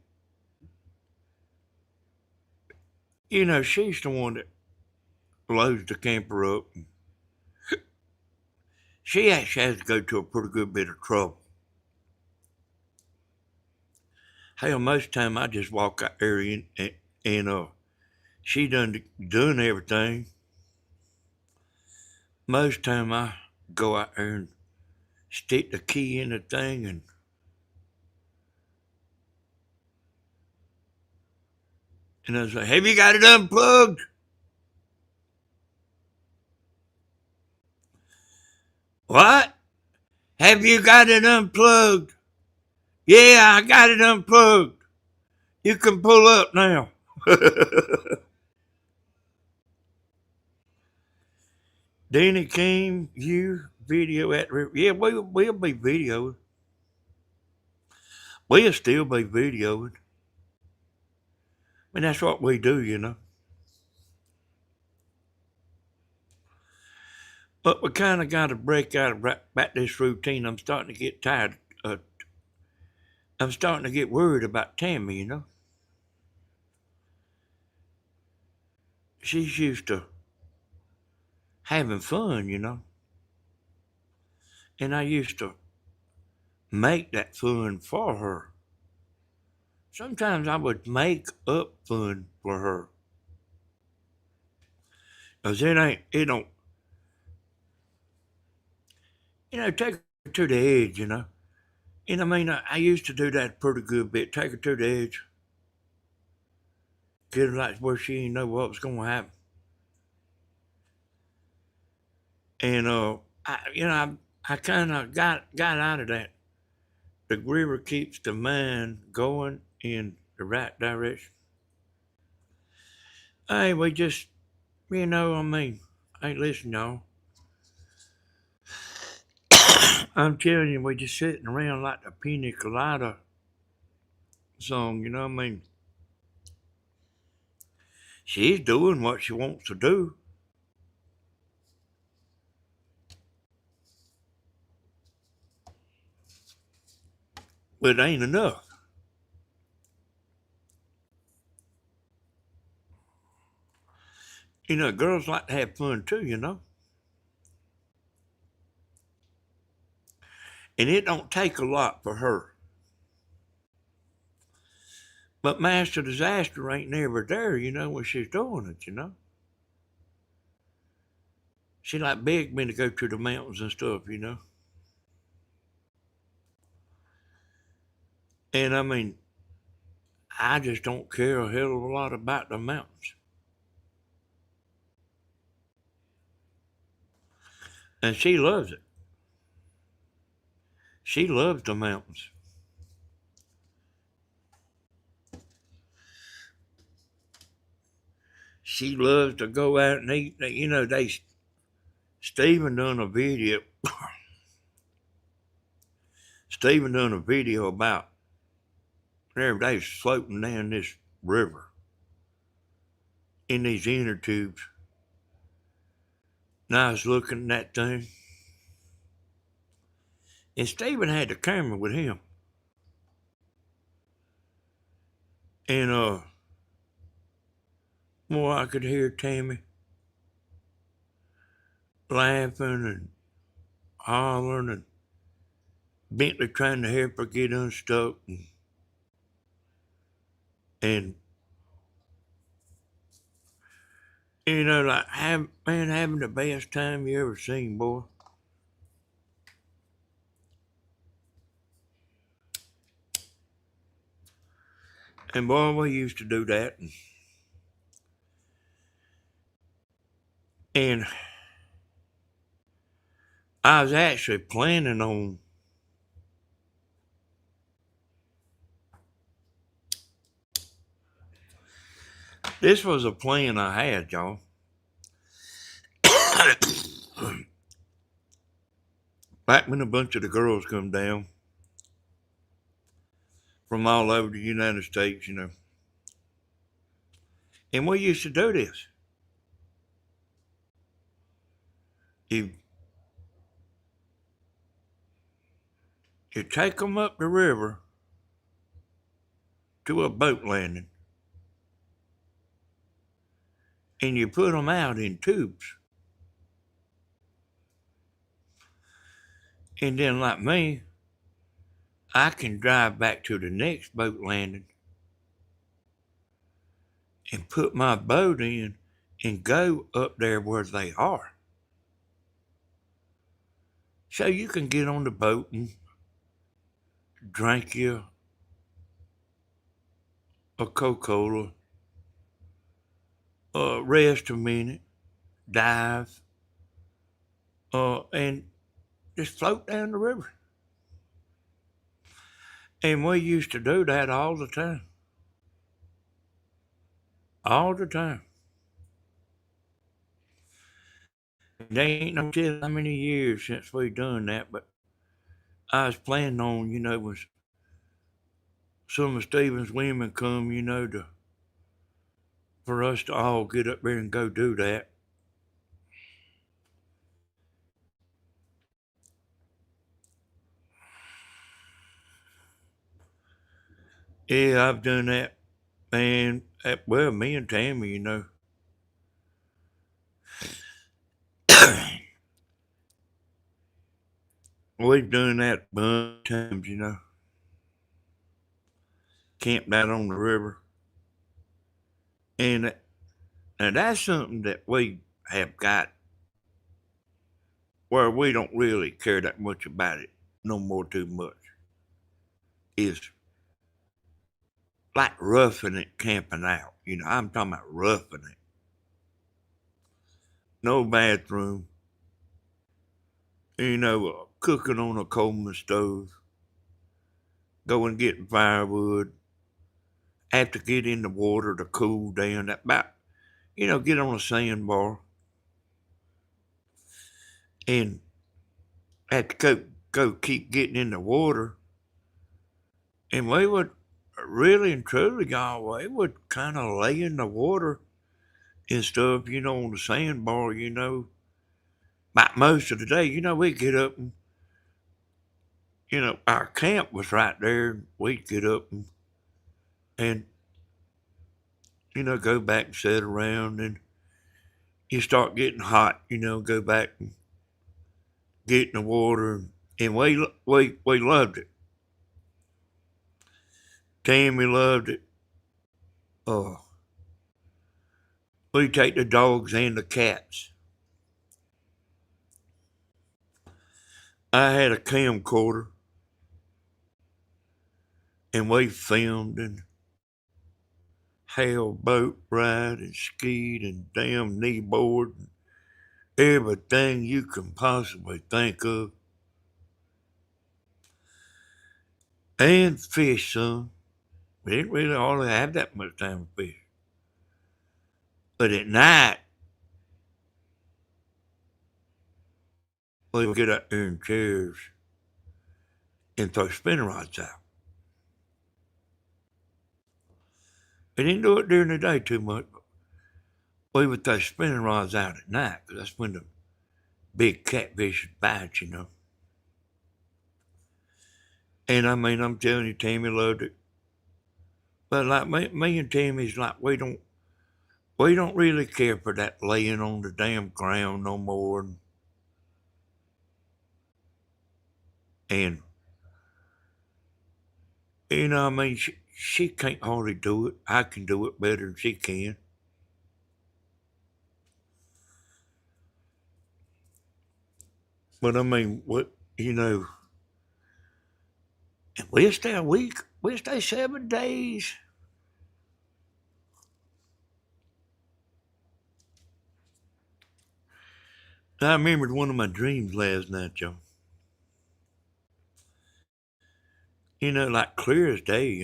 You know, she's the one that loads the camper up. She actually has to go to a pretty good bit of trouble. Hell, most of the time I just walk out there and she done everything. Most of the time I go out there and stick the key in the thing and I say, have you got it unplugged? What? Have you got it unplugged? Yeah, I got it unplugged. You can pull up now. Danny King, you video at the river. Yeah, we'll be videoing. We'll still be videoing. I mean, that's what we do, you know. But we kind of got to break out of back this routine. I'm starting to get tired. I'm starting to get worried about Tammy, you know. She's used to having fun, you know. And I used to make that fun for her. Sometimes I would make up fun for her. Cause it don't, take her to the edge, you know. And I mean, I used to do that pretty good bit. Take her to the edge. Get her like where she didn't know what was going to happen. And, I kind of got out of that. The river keeps the mind going in the right direction. Hey, we just, hey, listen, y'all. I'm telling you, we just sitting around like the Pina Colada song, you know what I mean? She's doing what she wants to do. But it ain't enough. You know, girls like to have fun too, you know? And it don't take a lot for her. But Master Disaster ain't never there, you know, when she's doing it, you know? She like begged me to go to the mountains and stuff, you know? And I mean, I just don't care a hell of a lot about the mountains. And she loves it. She loves the mountains. She loves to go out and eat. You know, Stephen done a video. Stephen done a video about every day floating down this river in these inner tubes. And I was looking at that thing. And Stephen had the camera with him. And more I could hear Tammy laughing and hollering and Bentley trying to help her get unstuck and like having the best time you ever seen, boy. And boy, we used to do that. And I was actually planning on this was a plan I had, y'all. Back when a bunch of the girls come down from all over the United States, you know. And we used to do this. You take them up the river to a boat landing. and you put them out in tubes. And then, like me, I can drive back to the next boat landing and put my boat in and go up there where they are. So you can get on the boat and drink you a Coca-Cola, rest a minute, dive, and just float down the river. And we used to do that all the time. All the time. There ain't no telling how many years since we done that, but I was planning on, when some of Stephen's women come, for us to all get up there and go do that. Yeah, I've done that, man. Well, me and Tammy, we've done that a bunch of times, camped out on the river. And that's something that we have got where we don't really care that much about it no more too much. Is like roughing it camping out. I'm talking about roughing it. No bathroom. Cooking on a Coleman stove. Go and get firewood. Have to get in the water to cool down. Get on a sandbar. And have to go keep getting in the water. And we would really and truly, y'all, we would kind of lay in the water and stuff, on the sandbar, Like most of the day, we'd get up and, our camp was right there. We'd get up and go back and sit around, and you start getting hot, go back and get in the water. And we loved it. Tammy loved it. Oh, we'd take the dogs and the cats. I had a camcorder, and we filmed and hell boat ride and skied and damn kneeboard and everything you can possibly think of. And fish some. We didn't really hardly have that much time to fish. But at night, we would get out there in chairs and throw spinning rods out. We didn't do it during the day too much, but we would throw spinning rods out at night because that's when the big catfish would bite, And I'm telling you, Tammy loved it. But like me and Tammy's like we don't really care for that laying on the damn ground no more. And she can't hardly do it. I can do it better than she can. But what we'll stay a week. We'll stay 7 days. I remembered one of my dreams last night, y'all. Like clear as day,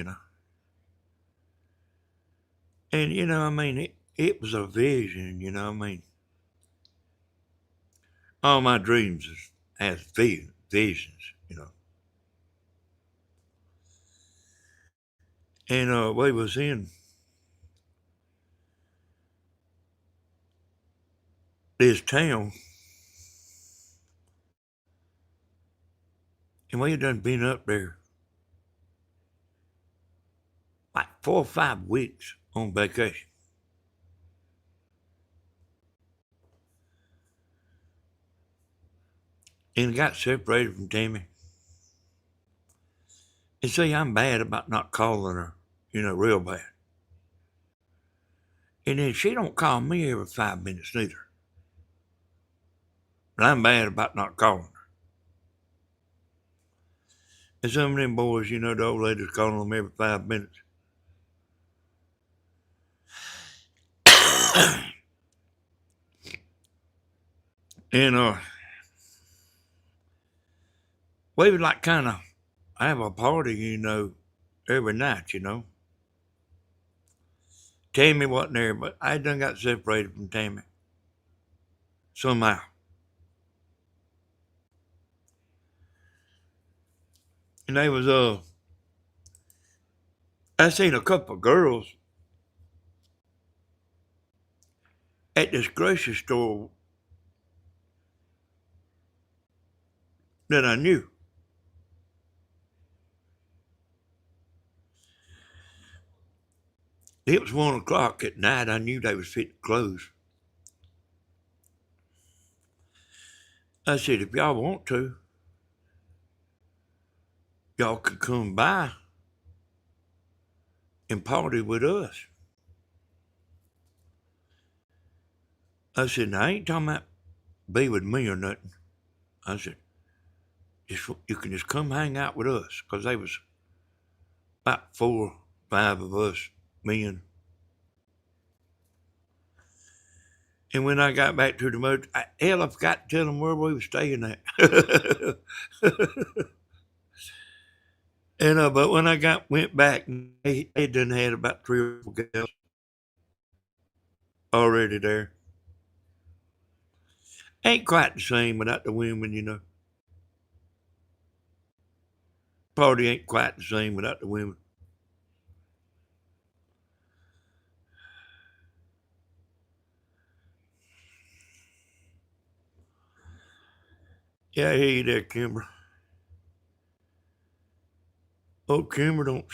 And it was a vision, all my dreams has visions. And we was in this town, and we had done been up there like 4 or 5 weeks on vacation. and got separated from Tammy. And see, I'm bad about not calling her, real bad. And then she don't call me every 5 minutes neither. But I'm bad about not calling her. And some of them boys, the old lady's calling them every 5 minutes. And we would like kind of have a party, every night, Tammy wasn't there, but I done got separated from Tammy. Somehow. And they was, I seen a couple of girls at this grocery store that I knew. It was 1 o'clock at night. I knew they was fit to close. I said, if y'all want to, y'all could come by and party with us. I said, now, I ain't talking about be with me or nothing. I said, you can just come hang out with us, because they was about 4, 5 of us men. And when I got back to the motel, I forgot to tell them where we were staying at. And but when I went back, they done had about 3 or 4 girls already there. Ain't quite the same without the women, Party ain't quite the same without the women. Yeah, I hear you there, Kimber. Oh, Kimber don't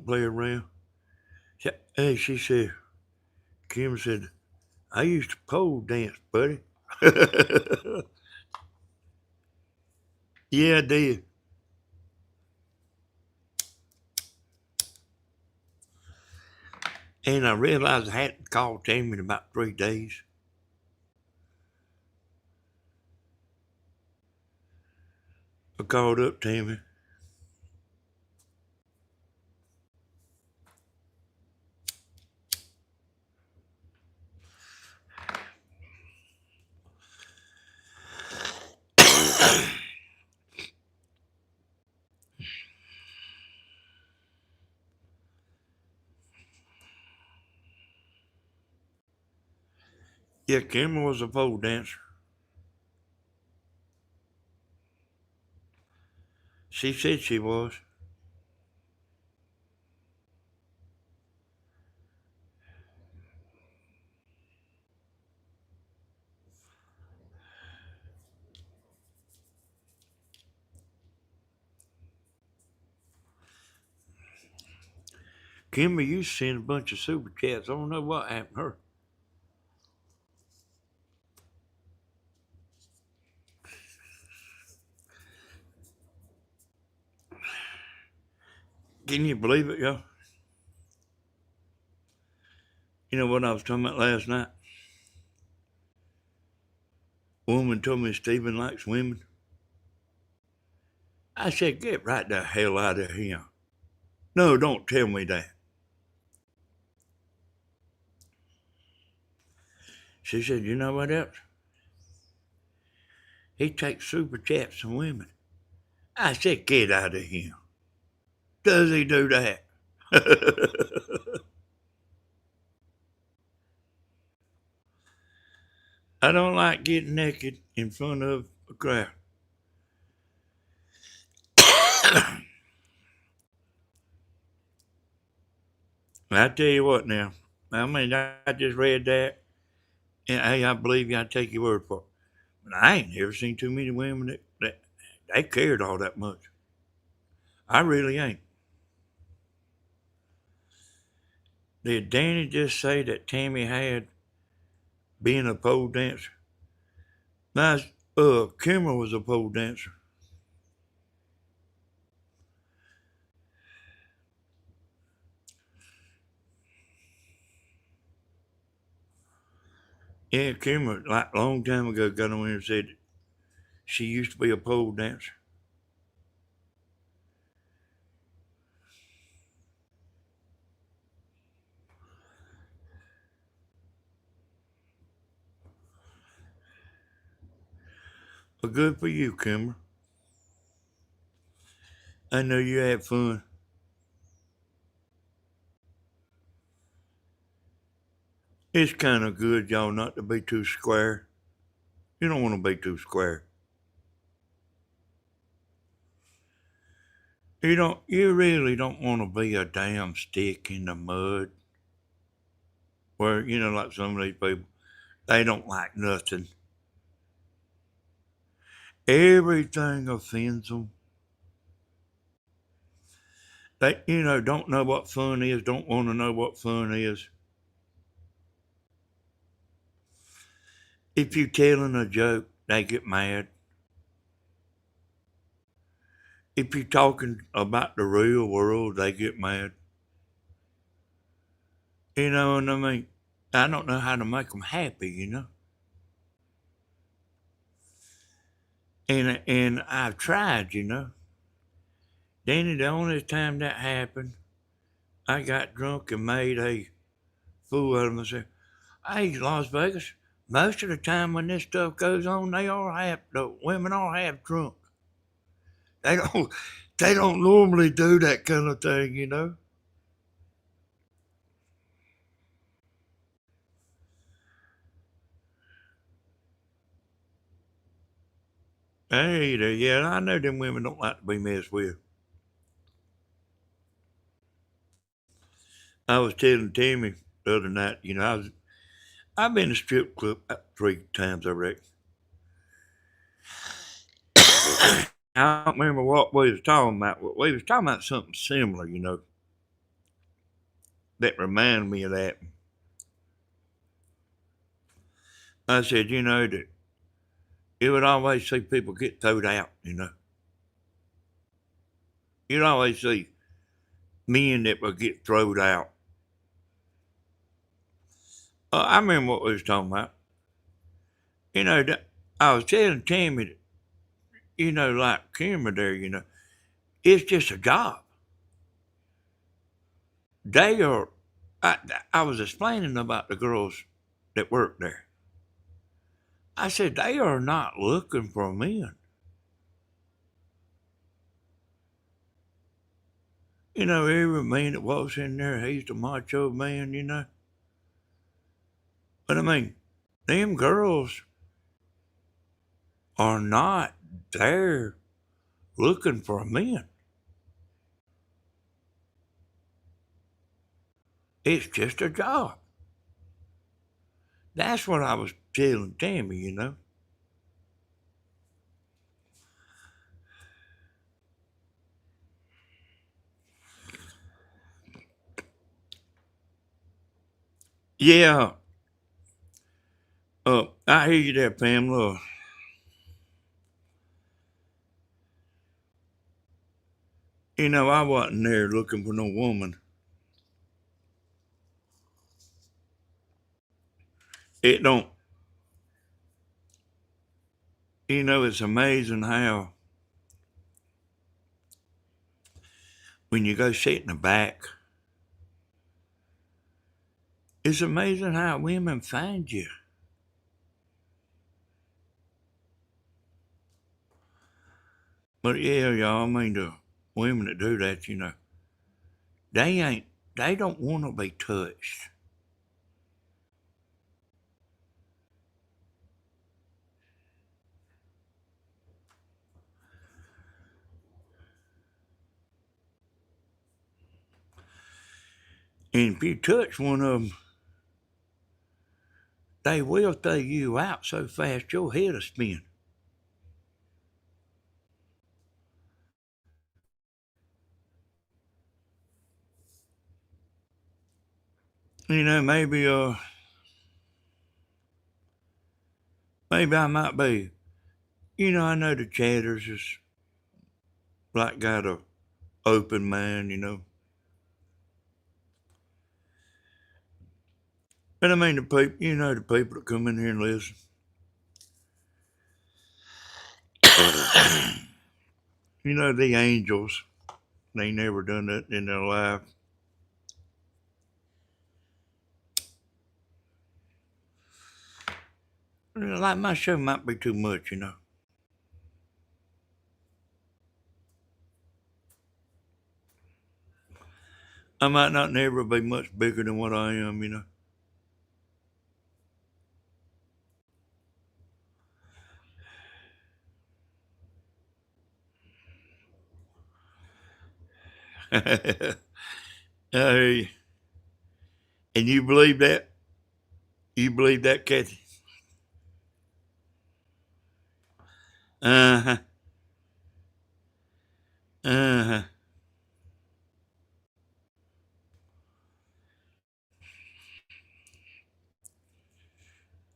play around. Hey, she said, Kimber said, I used to pole dance, buddy. Yeah, I did. And I realized I hadn't called Tammy in about 3 days. I called up Tammy. Yeah, Kimber was a pole dancer. She said she was. Kimber used to send a bunch of super chats. I don't know what happened to her. Can you believe it, y'all? You know what I was talking about last night? A woman told me Stephen likes women. I said, get right the hell out of here. No, don't tell me that. She said, you know what else? He takes super chats from women. I said, get out of here. Does he do that? I don't like getting naked in front of a crowd. I tell you what now. I mean, I just read that, and hey, I believe you. I take your word for it. But I ain't never seen too many women that they cared all that much. I really ain't. Did Danny just say that Tammy had being a pole dancer? Now, Kimmer was a pole dancer. Yeah, Kimmer, like a long time ago, got on here and said she used to be a pole dancer. But good for you, Kimmer. I know you had fun. It's kind of good, y'all, not to be too square. You don't want to be too square. You really don't want to be a damn stick in the mud. Where, like some of these people, they don't like nothing. Everything offends them. They, don't know what fun is, don't want to know what fun is. If you're telling a joke, they get mad. If you're talking about the real world, they get mad. You know what I mean? I don't know how to make them happy. And I've tried. Danny, the only time that happened, I got drunk and made a fool out of myself. Hey, Las Vegas, most of the time when this stuff goes on, the women are half drunk. They don't, they don't normally do that kind of thing. Hey, yeah, I know them women don't like to be messed with. I was telling Timmy the other night, I've been to strip club about 3 times, I reckon. I don't remember what we was talking about. We was talking about something similar, that reminded me of that. I said, that you would always see people get thrown out. You'd always see men that would get thrown out. I remember what we was talking about. I was telling Tammy that, like Kimmer there, it's just a job. They are, I was explaining about the girls that work there. I said, they are not looking for men. Every man that walks in there, he's the macho man. But I mean, them girls are not there looking for men. It's just a job. That's what I was telling Tammy. Yeah. I hear you there, Pamela. I wasn't there looking for no woman. It don't, it's amazing how when you go sit in the back, it's amazing how women find you. But yeah, y'all, I mean, the women that do that, they don't want to be touched. And if you touch one of them, they will throw you out so fast your head will spin. Maybe I might be I know the Chatters is like got a open mind. But I mean the people, the people that come in here and listen. The angels, they never done that in their life. Like my show might be too much. I might not never be much bigger than what I am. Hey, and you believe that? You believe that, Kathy? Uh-huh. Uh-huh.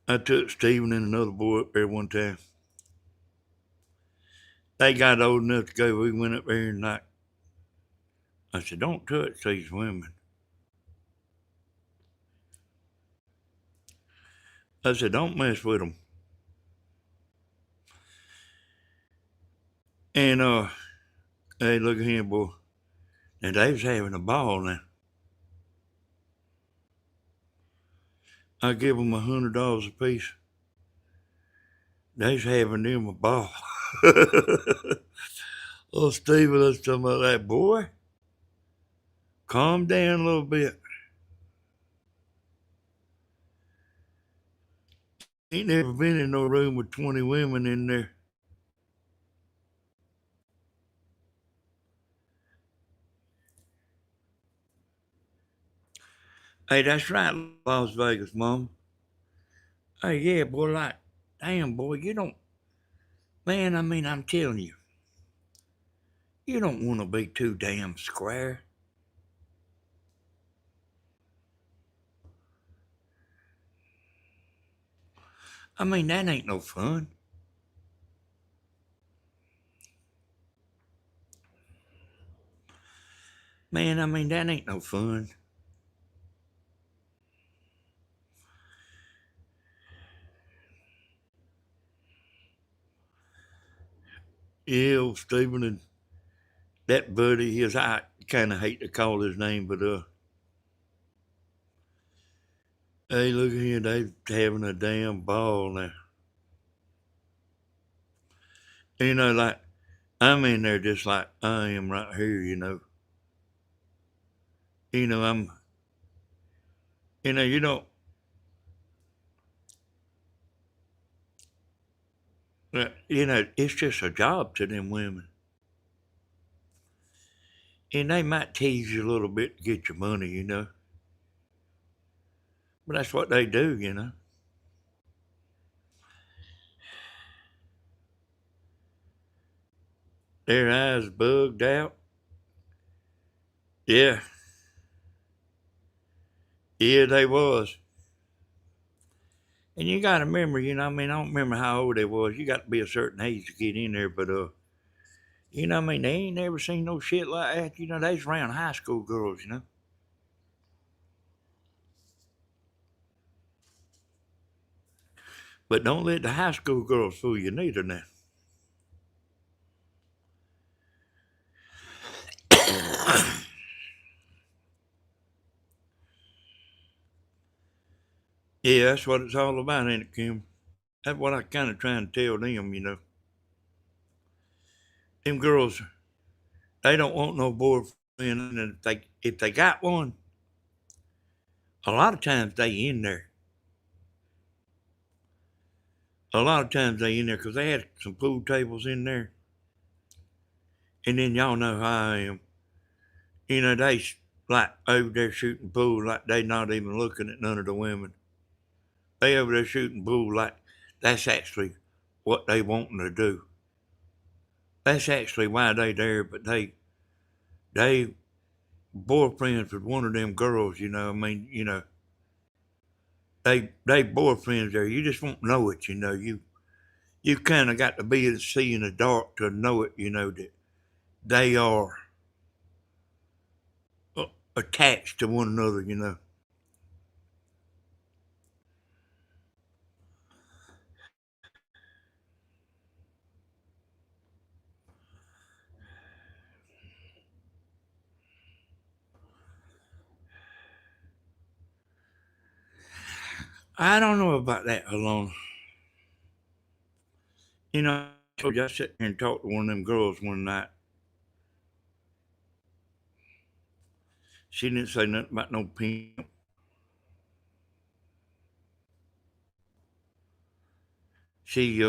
I took Stephen and another boy up there one time. They got old enough to go. We went up there and I said, don't touch these women. I said, don't mess with them. And hey, look at him, boy. And they was having a ball now. I give them $100 a piece. They's having them a ball. Oh, Stephen, let's talk about that, boy. Calm down a little bit. Ain't never been in no room with 20 women in there. Hey, that's right, Las Vegas, Mom. Hey, yeah, boy, like, damn, boy, you don't, man, I mean, I'm telling you don't want to be too damn square. I mean, that ain't no fun. Man, I mean, that ain't no fun. Yeah, old Stephen and that buddy, I kind of hate to call his name, but hey, look at here, they having a damn ball now. Like I'm in there just like I am right here. I'm, you don't, it's just a job to them women. And they might tease you a little bit to get your money. But that's what they do. Their eyes bugged out. Yeah. Yeah, they was. And you got to remember, I mean, I don't remember how old they was. You got to be a certain age to get in there, but I mean, they ain't never seen no shit like that. They's around high school girls. But don't let the high school girls fool you neither now. Yeah, that's what it's all about, ain't it, Kim? That's what I kind of trying to tell them. Them girls, they don't want no boyfriend, and if they got one, a lot of times they in there. A lot of times they in there because they had some pool tables in there. And then y'all know how I am. They like over there shooting pool like they not even looking at none of the women. They over there shooting pool like that's actually what they wanting to do. That's actually why they there, but they boyfriends with one of them girls. I mean, they boyfriends there. You just won't know it. You kind of got to be able to see in the dark to know it, you know, that they are attached to one another, you know. I don't know about that alone. You know, I told you I sat there and talked to one of them girls one night. She didn't say nothing about no pimp. She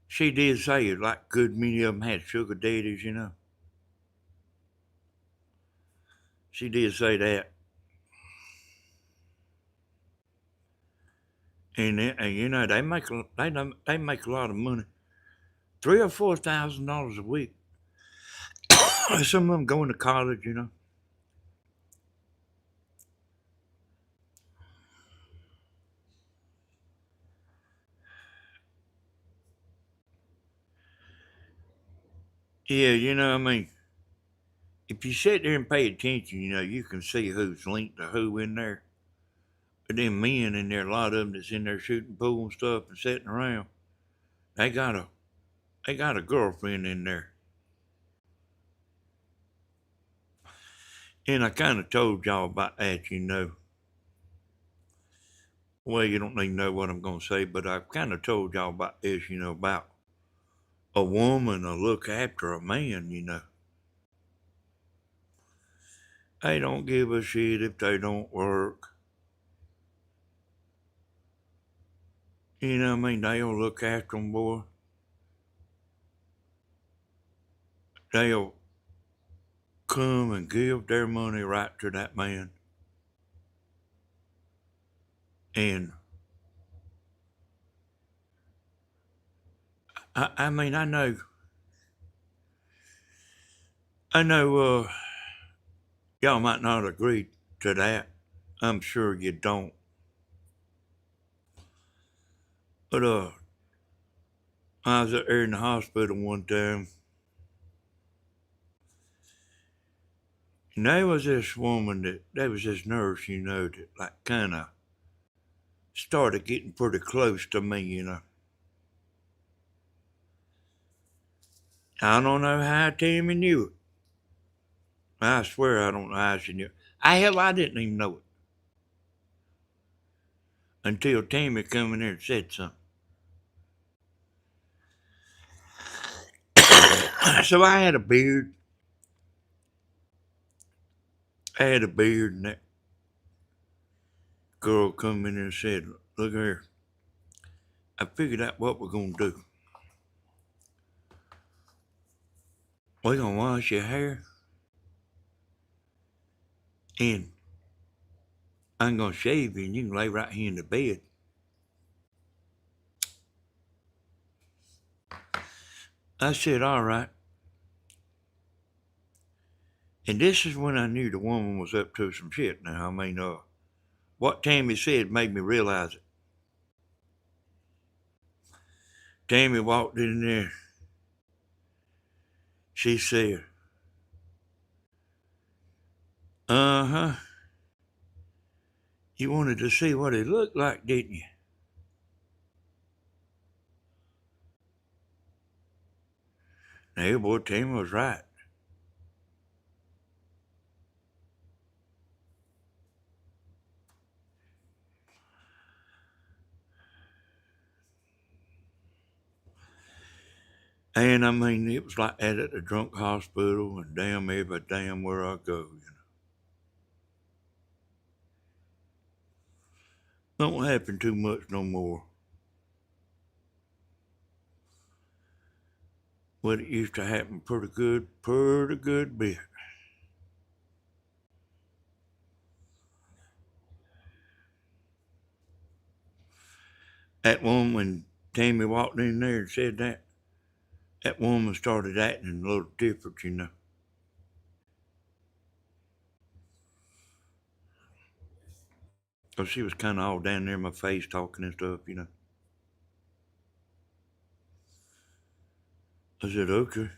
she did say it like good many of them had sugar daddies, you know. She did say that. And you know they make a lot of money, $3,000 or $4,000 a week. Some of them going to college, you know. Yeah, you know, I mean, if you sit there and pay attention, you know, you can see who's linked to who in there. But them men in there, a lot of them that's in there shooting pool and stuff and sitting around, they got a they got a girlfriend in there. And I kind of told y'all about that, you know. Well, you don't even know what I'm going to say, but I kind of told y'all about this, you know, about a woman to look after a man, you know. They don't give a shit if they don't work. You know what I mean? They'll look after them, boy. They'll come and give their money right to that man. And I mean, I know, y'all might not agree to that. I'm sure you don't. But I was there in the hospital one time, and there was this woman there was this nurse, you know, that like kind of started getting pretty close to me, you know. I don't know how Tammy knew it. I swear I don't know how she knew it. I didn't even know it until Tammy come in there and said something. So I had a beard. I had a beard, and that girl come in there and said, "Look here, I figured out what we're gonna do. We're gonna wash your hair, and I'm gonna shave you, and you can lay right here in the bed." I said, "All right." And this is when I knew the woman was up to some shit. Now, I mean, what Tammy said made me realize it. Tammy walked in there. She said, "Uh-huh. You wanted to see what it looked like, didn't you?" Now, boy, Tammy was right. And I mean, it was like that at the drunk hospital and damn every damn where I go, you know. Don't happen too much no more. But it used to happen pretty good bit. That woman, when Tammy walked in there and said that woman started acting a little different, you know. 'Cause she was kind of all down there in my face talking and stuff, you know. I said, okay.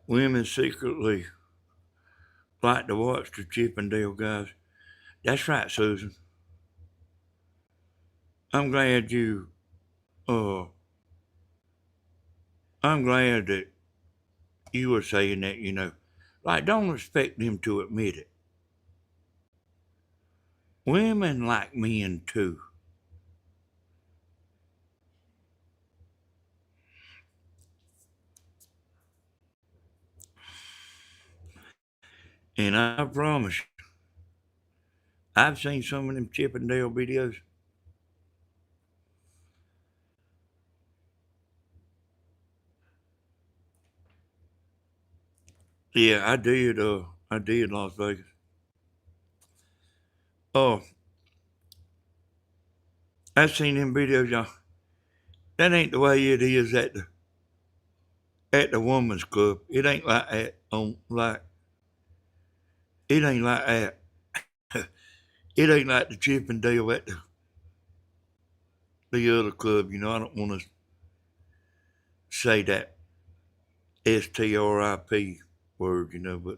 Women secretly like to watch the Chippendale guys. That's right, Susan. I'm glad you, uh, I'm glad that you were saying that, Like, don't expect them to admit it. Women like men too. And I promise you, I've seen some of them Chippendale videos. Yeah, I did Las Vegas. Oh, I've seen them videos, y'all. That ain't the way it is at the woman's club. It ain't like that it ain't like that. It ain't like the Chippendale at the other club. I don't want to say that STRIP word, but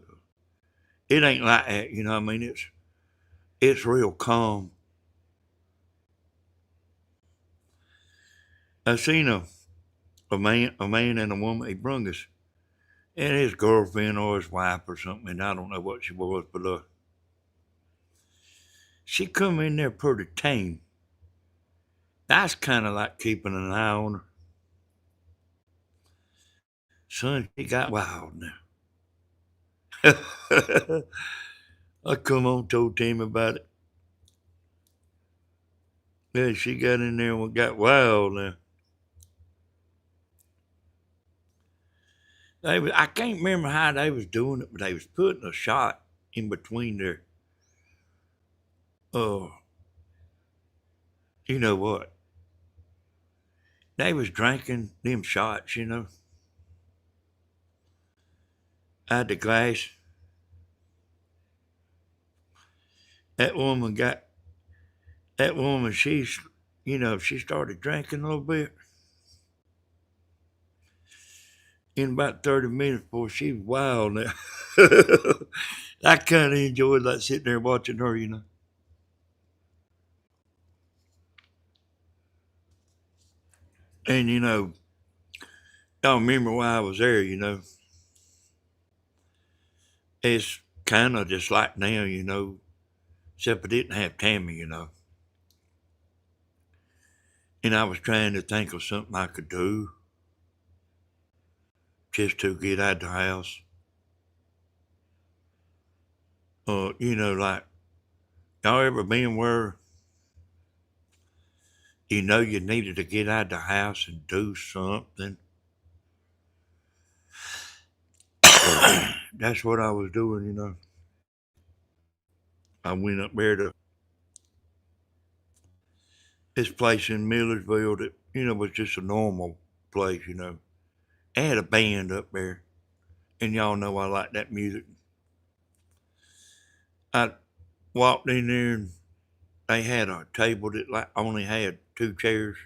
it ain't like that. I mean, it's real calm. I seen a man and a woman. He brung us and his girlfriend or his wife or something. And I don't know what she was, but she come in there pretty tame. That's kind of like keeping an eye on her. Son, she got wild now. I come on told Tim about it. Yeah, she got in there and got wild now. I can't remember how they was doing it, but they was putting a shot in between their, you know what? They was drinking them shots, out the glass. That woman got, that woman, she started drinking a little bit. In about 30 minutes before she was wild now. I kind of enjoyed like sitting there watching her. And I don't remember why I was there. It's kind of just like now, except I didn't have Tammy. And I was trying to think of something I could do just to get out of the house. Like, y'all ever been where you needed to get out of the house and do something? That's what I was doing. I went up there to this place in Millersville that, was just a normal place. They had a band up there, and y'all know I like that music. I walked in there and they had a table that like only had two chairs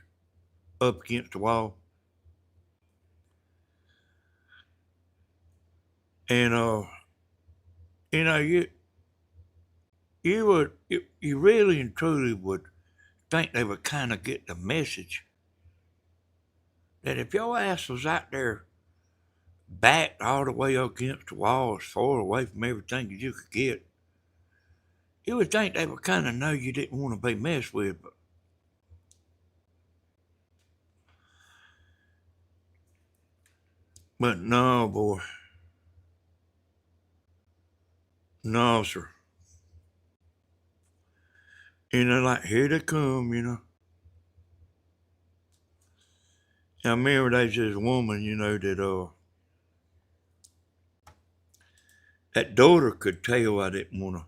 up against the wall. And you know, you really and truly would think they would kind of get the message that if your ass was out there backed all the way up against the wall, as far away from everything that you could get, you would think they would kind of know you didn't want to be messed with. But no, boy, no, sir. Like here they come. I remember there's this woman, that daughter could tell I didn't want to.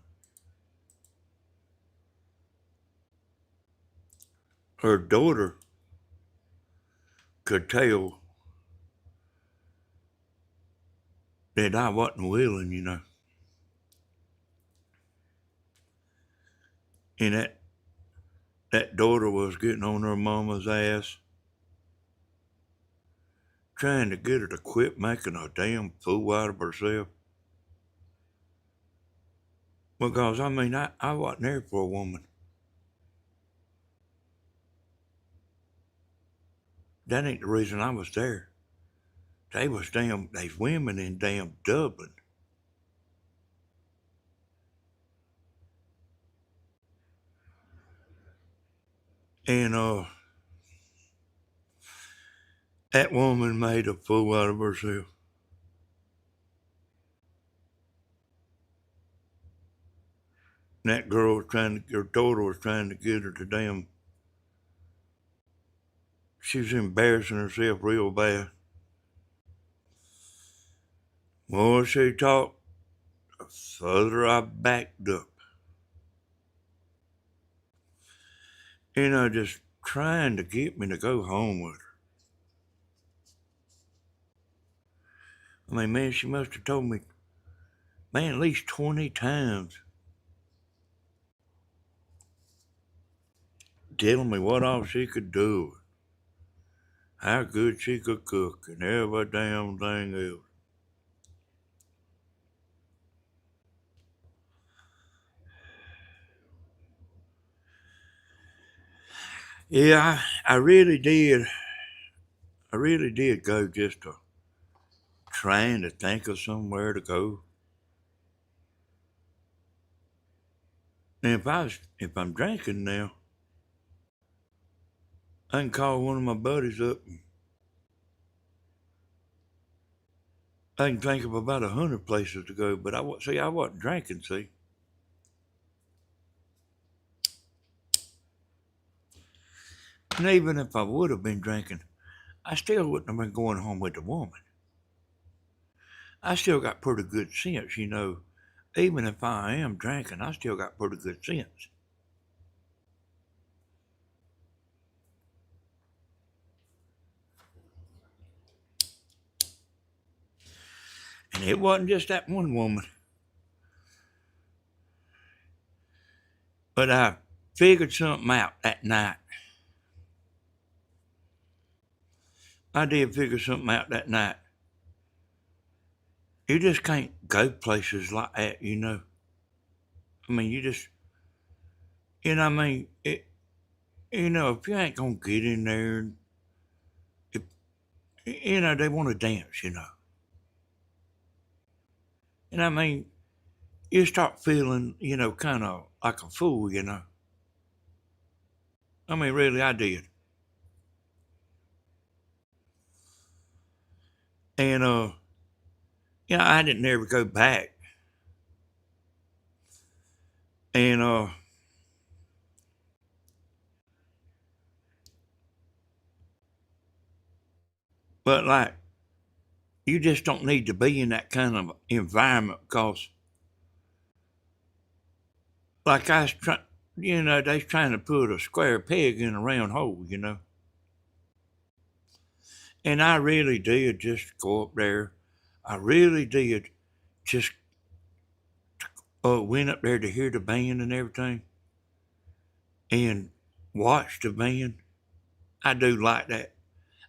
Her daughter could tell that I wasn't willing. And that daughter was getting on her mama's ass, trying to get her to quit making a damn fool out of herself. Because, I mean, I wasn't there for a woman. That ain't the reason I was there. They's women in damn Dublin. And, that woman made a fool out of herself. And that girl was her daughter was trying to get her to damn, she was embarrassing herself real bad. The more she talked, the further I backed up. Just trying to get me to go home with her. I mean, man, she must have told me, man, at least 20 times, telling me what all she could do, how good she could cook, and every damn thing else. Yeah, I really did. I really did go just to trying to think of somewhere to go. And if I'm drinking now, I can call one of my buddies up. I can think of about 100 places to go, but I wasn't drinking. See, and even if I would have been drinking, I still wouldn't have been going home with the woman. I still got pretty good sense, Even if I am drinking, I still got pretty good sense. And it wasn't just that one woman. But I figured something out that night. I did figure something out that night. You just can't go places like that, I mean, you just, I mean, if you ain't gonna get in there, if, they want to dance, And I mean, you start feeling, kind of like a fool. I mean, really, I did. And, I didn't ever go back. And, but like, you just don't need to be in that kind of environment because, like, I was trying, they's trying to put a square peg in a round hole. And I really did just go up there. I really did just went up there to hear the band and everything and watch the band. I do like that.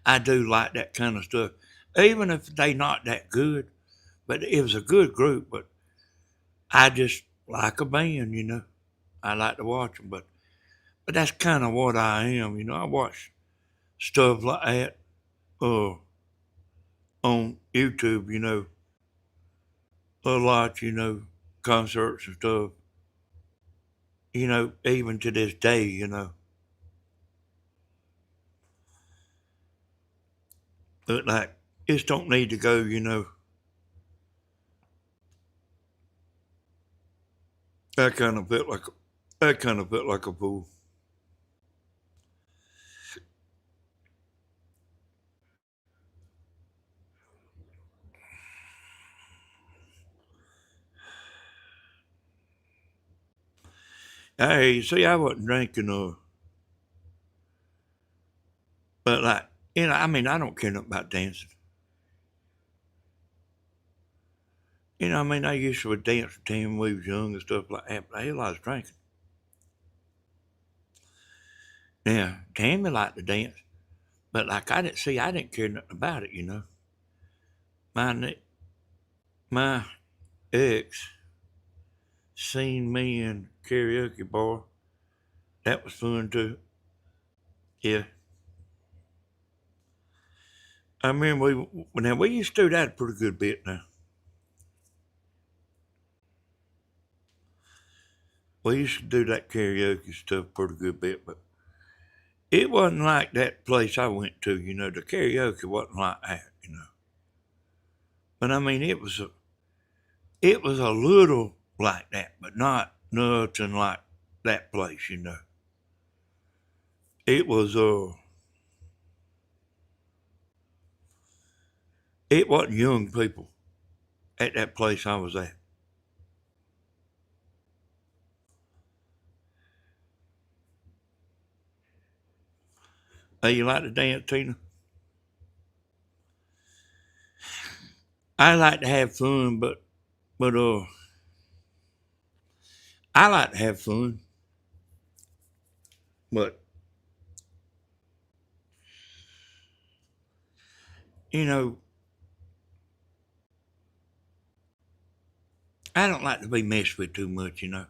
I do like that kind of stuff. Even if they not that good, but it was a good group, but I just like a band. I like to watch them, but that's kind of what I am. I watch stuff like that on YouTube, a lot, concerts and stuff, even to this day. But like, just don't need to go. That kind of felt like a fool. Hey, see, I wasn't drinking, but like, I mean, I don't care nothing about dancing. I mean, I used to a dance team when we was young and stuff like that, but hell, I was drinking. Now, Tammy liked to dance, but like I didn't care nothing about it, you know. My ex seen me in karaoke bar. That was fun too. Yeah. I remember we used to do that a pretty good bit now. We used to do that karaoke stuff pretty good bit, but it wasn't like that place I went to, you know, the karaoke wasn't like that, you know. But I mean it was a little like that, but not nothing like that place, you know. It was it wasn't young people at that place I was at. Hey, you like to dance, Tina? I like to have fun, but I like to have fun, but you know, I don't like to be messed with too much, you know.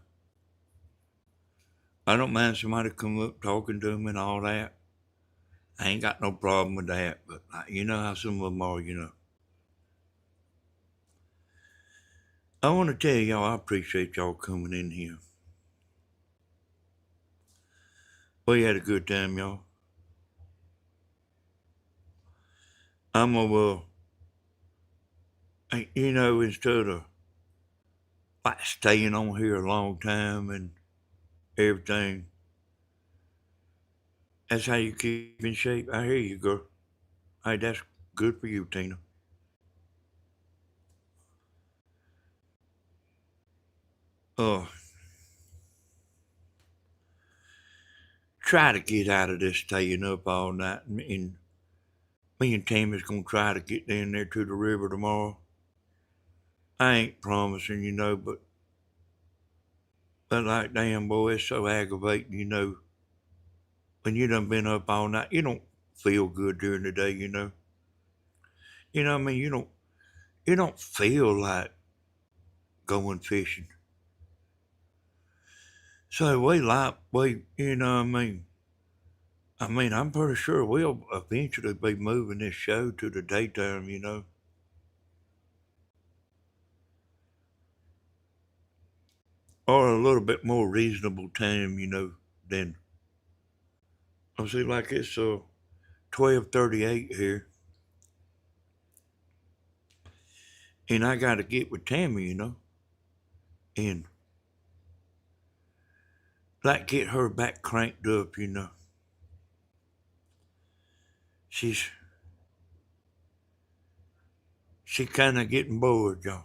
I don't mind somebody come up talking to me and all that. I ain't got no problem with that, but you know how some of them are, you know. I want to tell y'all I appreciate y'all coming in here. We had a good time, y'all. I'm a, you know, instead of like staying on here a long time and everything, that's how you keep in shape. I hear you, girl. Hey, that's good for you, Tina. Uh, Try to get out of this staying up all night, and me and Tammy's gonna try to get down there to the river tomorrow. I ain't promising, you know, but like, damn, boy, it's so aggravating, you know. When you done been up all night, you don't feel good during the day, you know. You know what I mean? You don't feel like going fishing. So you know what I mean? I mean, I'm pretty sure we'll eventually be moving this show to the daytime, you know. Or a little bit more reasonable time, you know, than I see like it's 12:38 here. And I gotta get with Tammy, you know, and like get her back cranked up, you know. She's she kinda getting bored, y'all.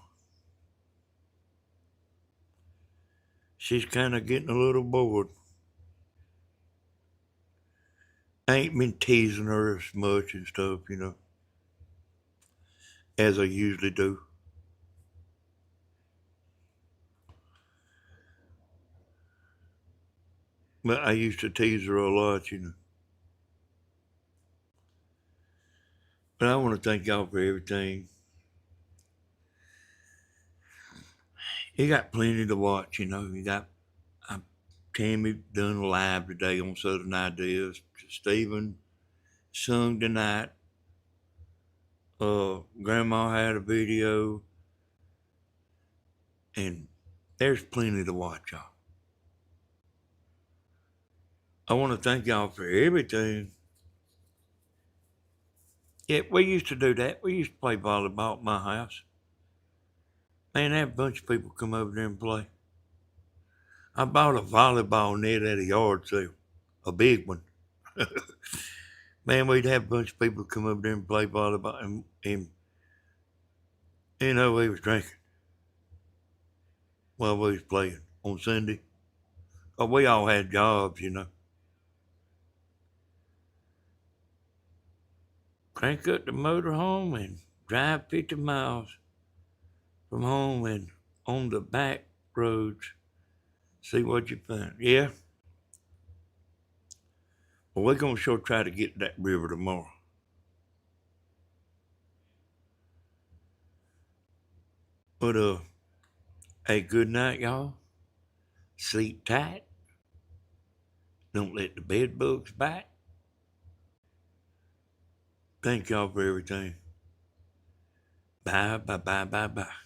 She's kinda getting a little bored. I ain't been teasing her as much and stuff, you know, as I usually do. But I used to tease her a lot, you know. But I want to thank y'all for everything. You got plenty to watch, you know. You got Tammy done a live today on Southern Ideas. Stephen sung tonight. Grandma had a video, and there's plenty to watch, y'all. I want to thank y'all for everything. Yeah, we used to do that. We used to play volleyball at my house. Man, I had a bunch of people come over there and play. I bought a volleyball net at a yard sale, a big one. Man, we'd have a bunch of people come over there and play volleyball, and you know, we was drinking while we was playing on Sunday. 'Cause we all had jobs, you know. Crank up the motor home and drive 50 miles from home and on the back roads. See what you find. Yeah, Well, we're gonna sure try to get to that river tomorrow. But hey, good night, y'all. Sleep tight. Don't let the bed bugs bite. Thank y'all for everything. Bye, bye, bye, bye, bye.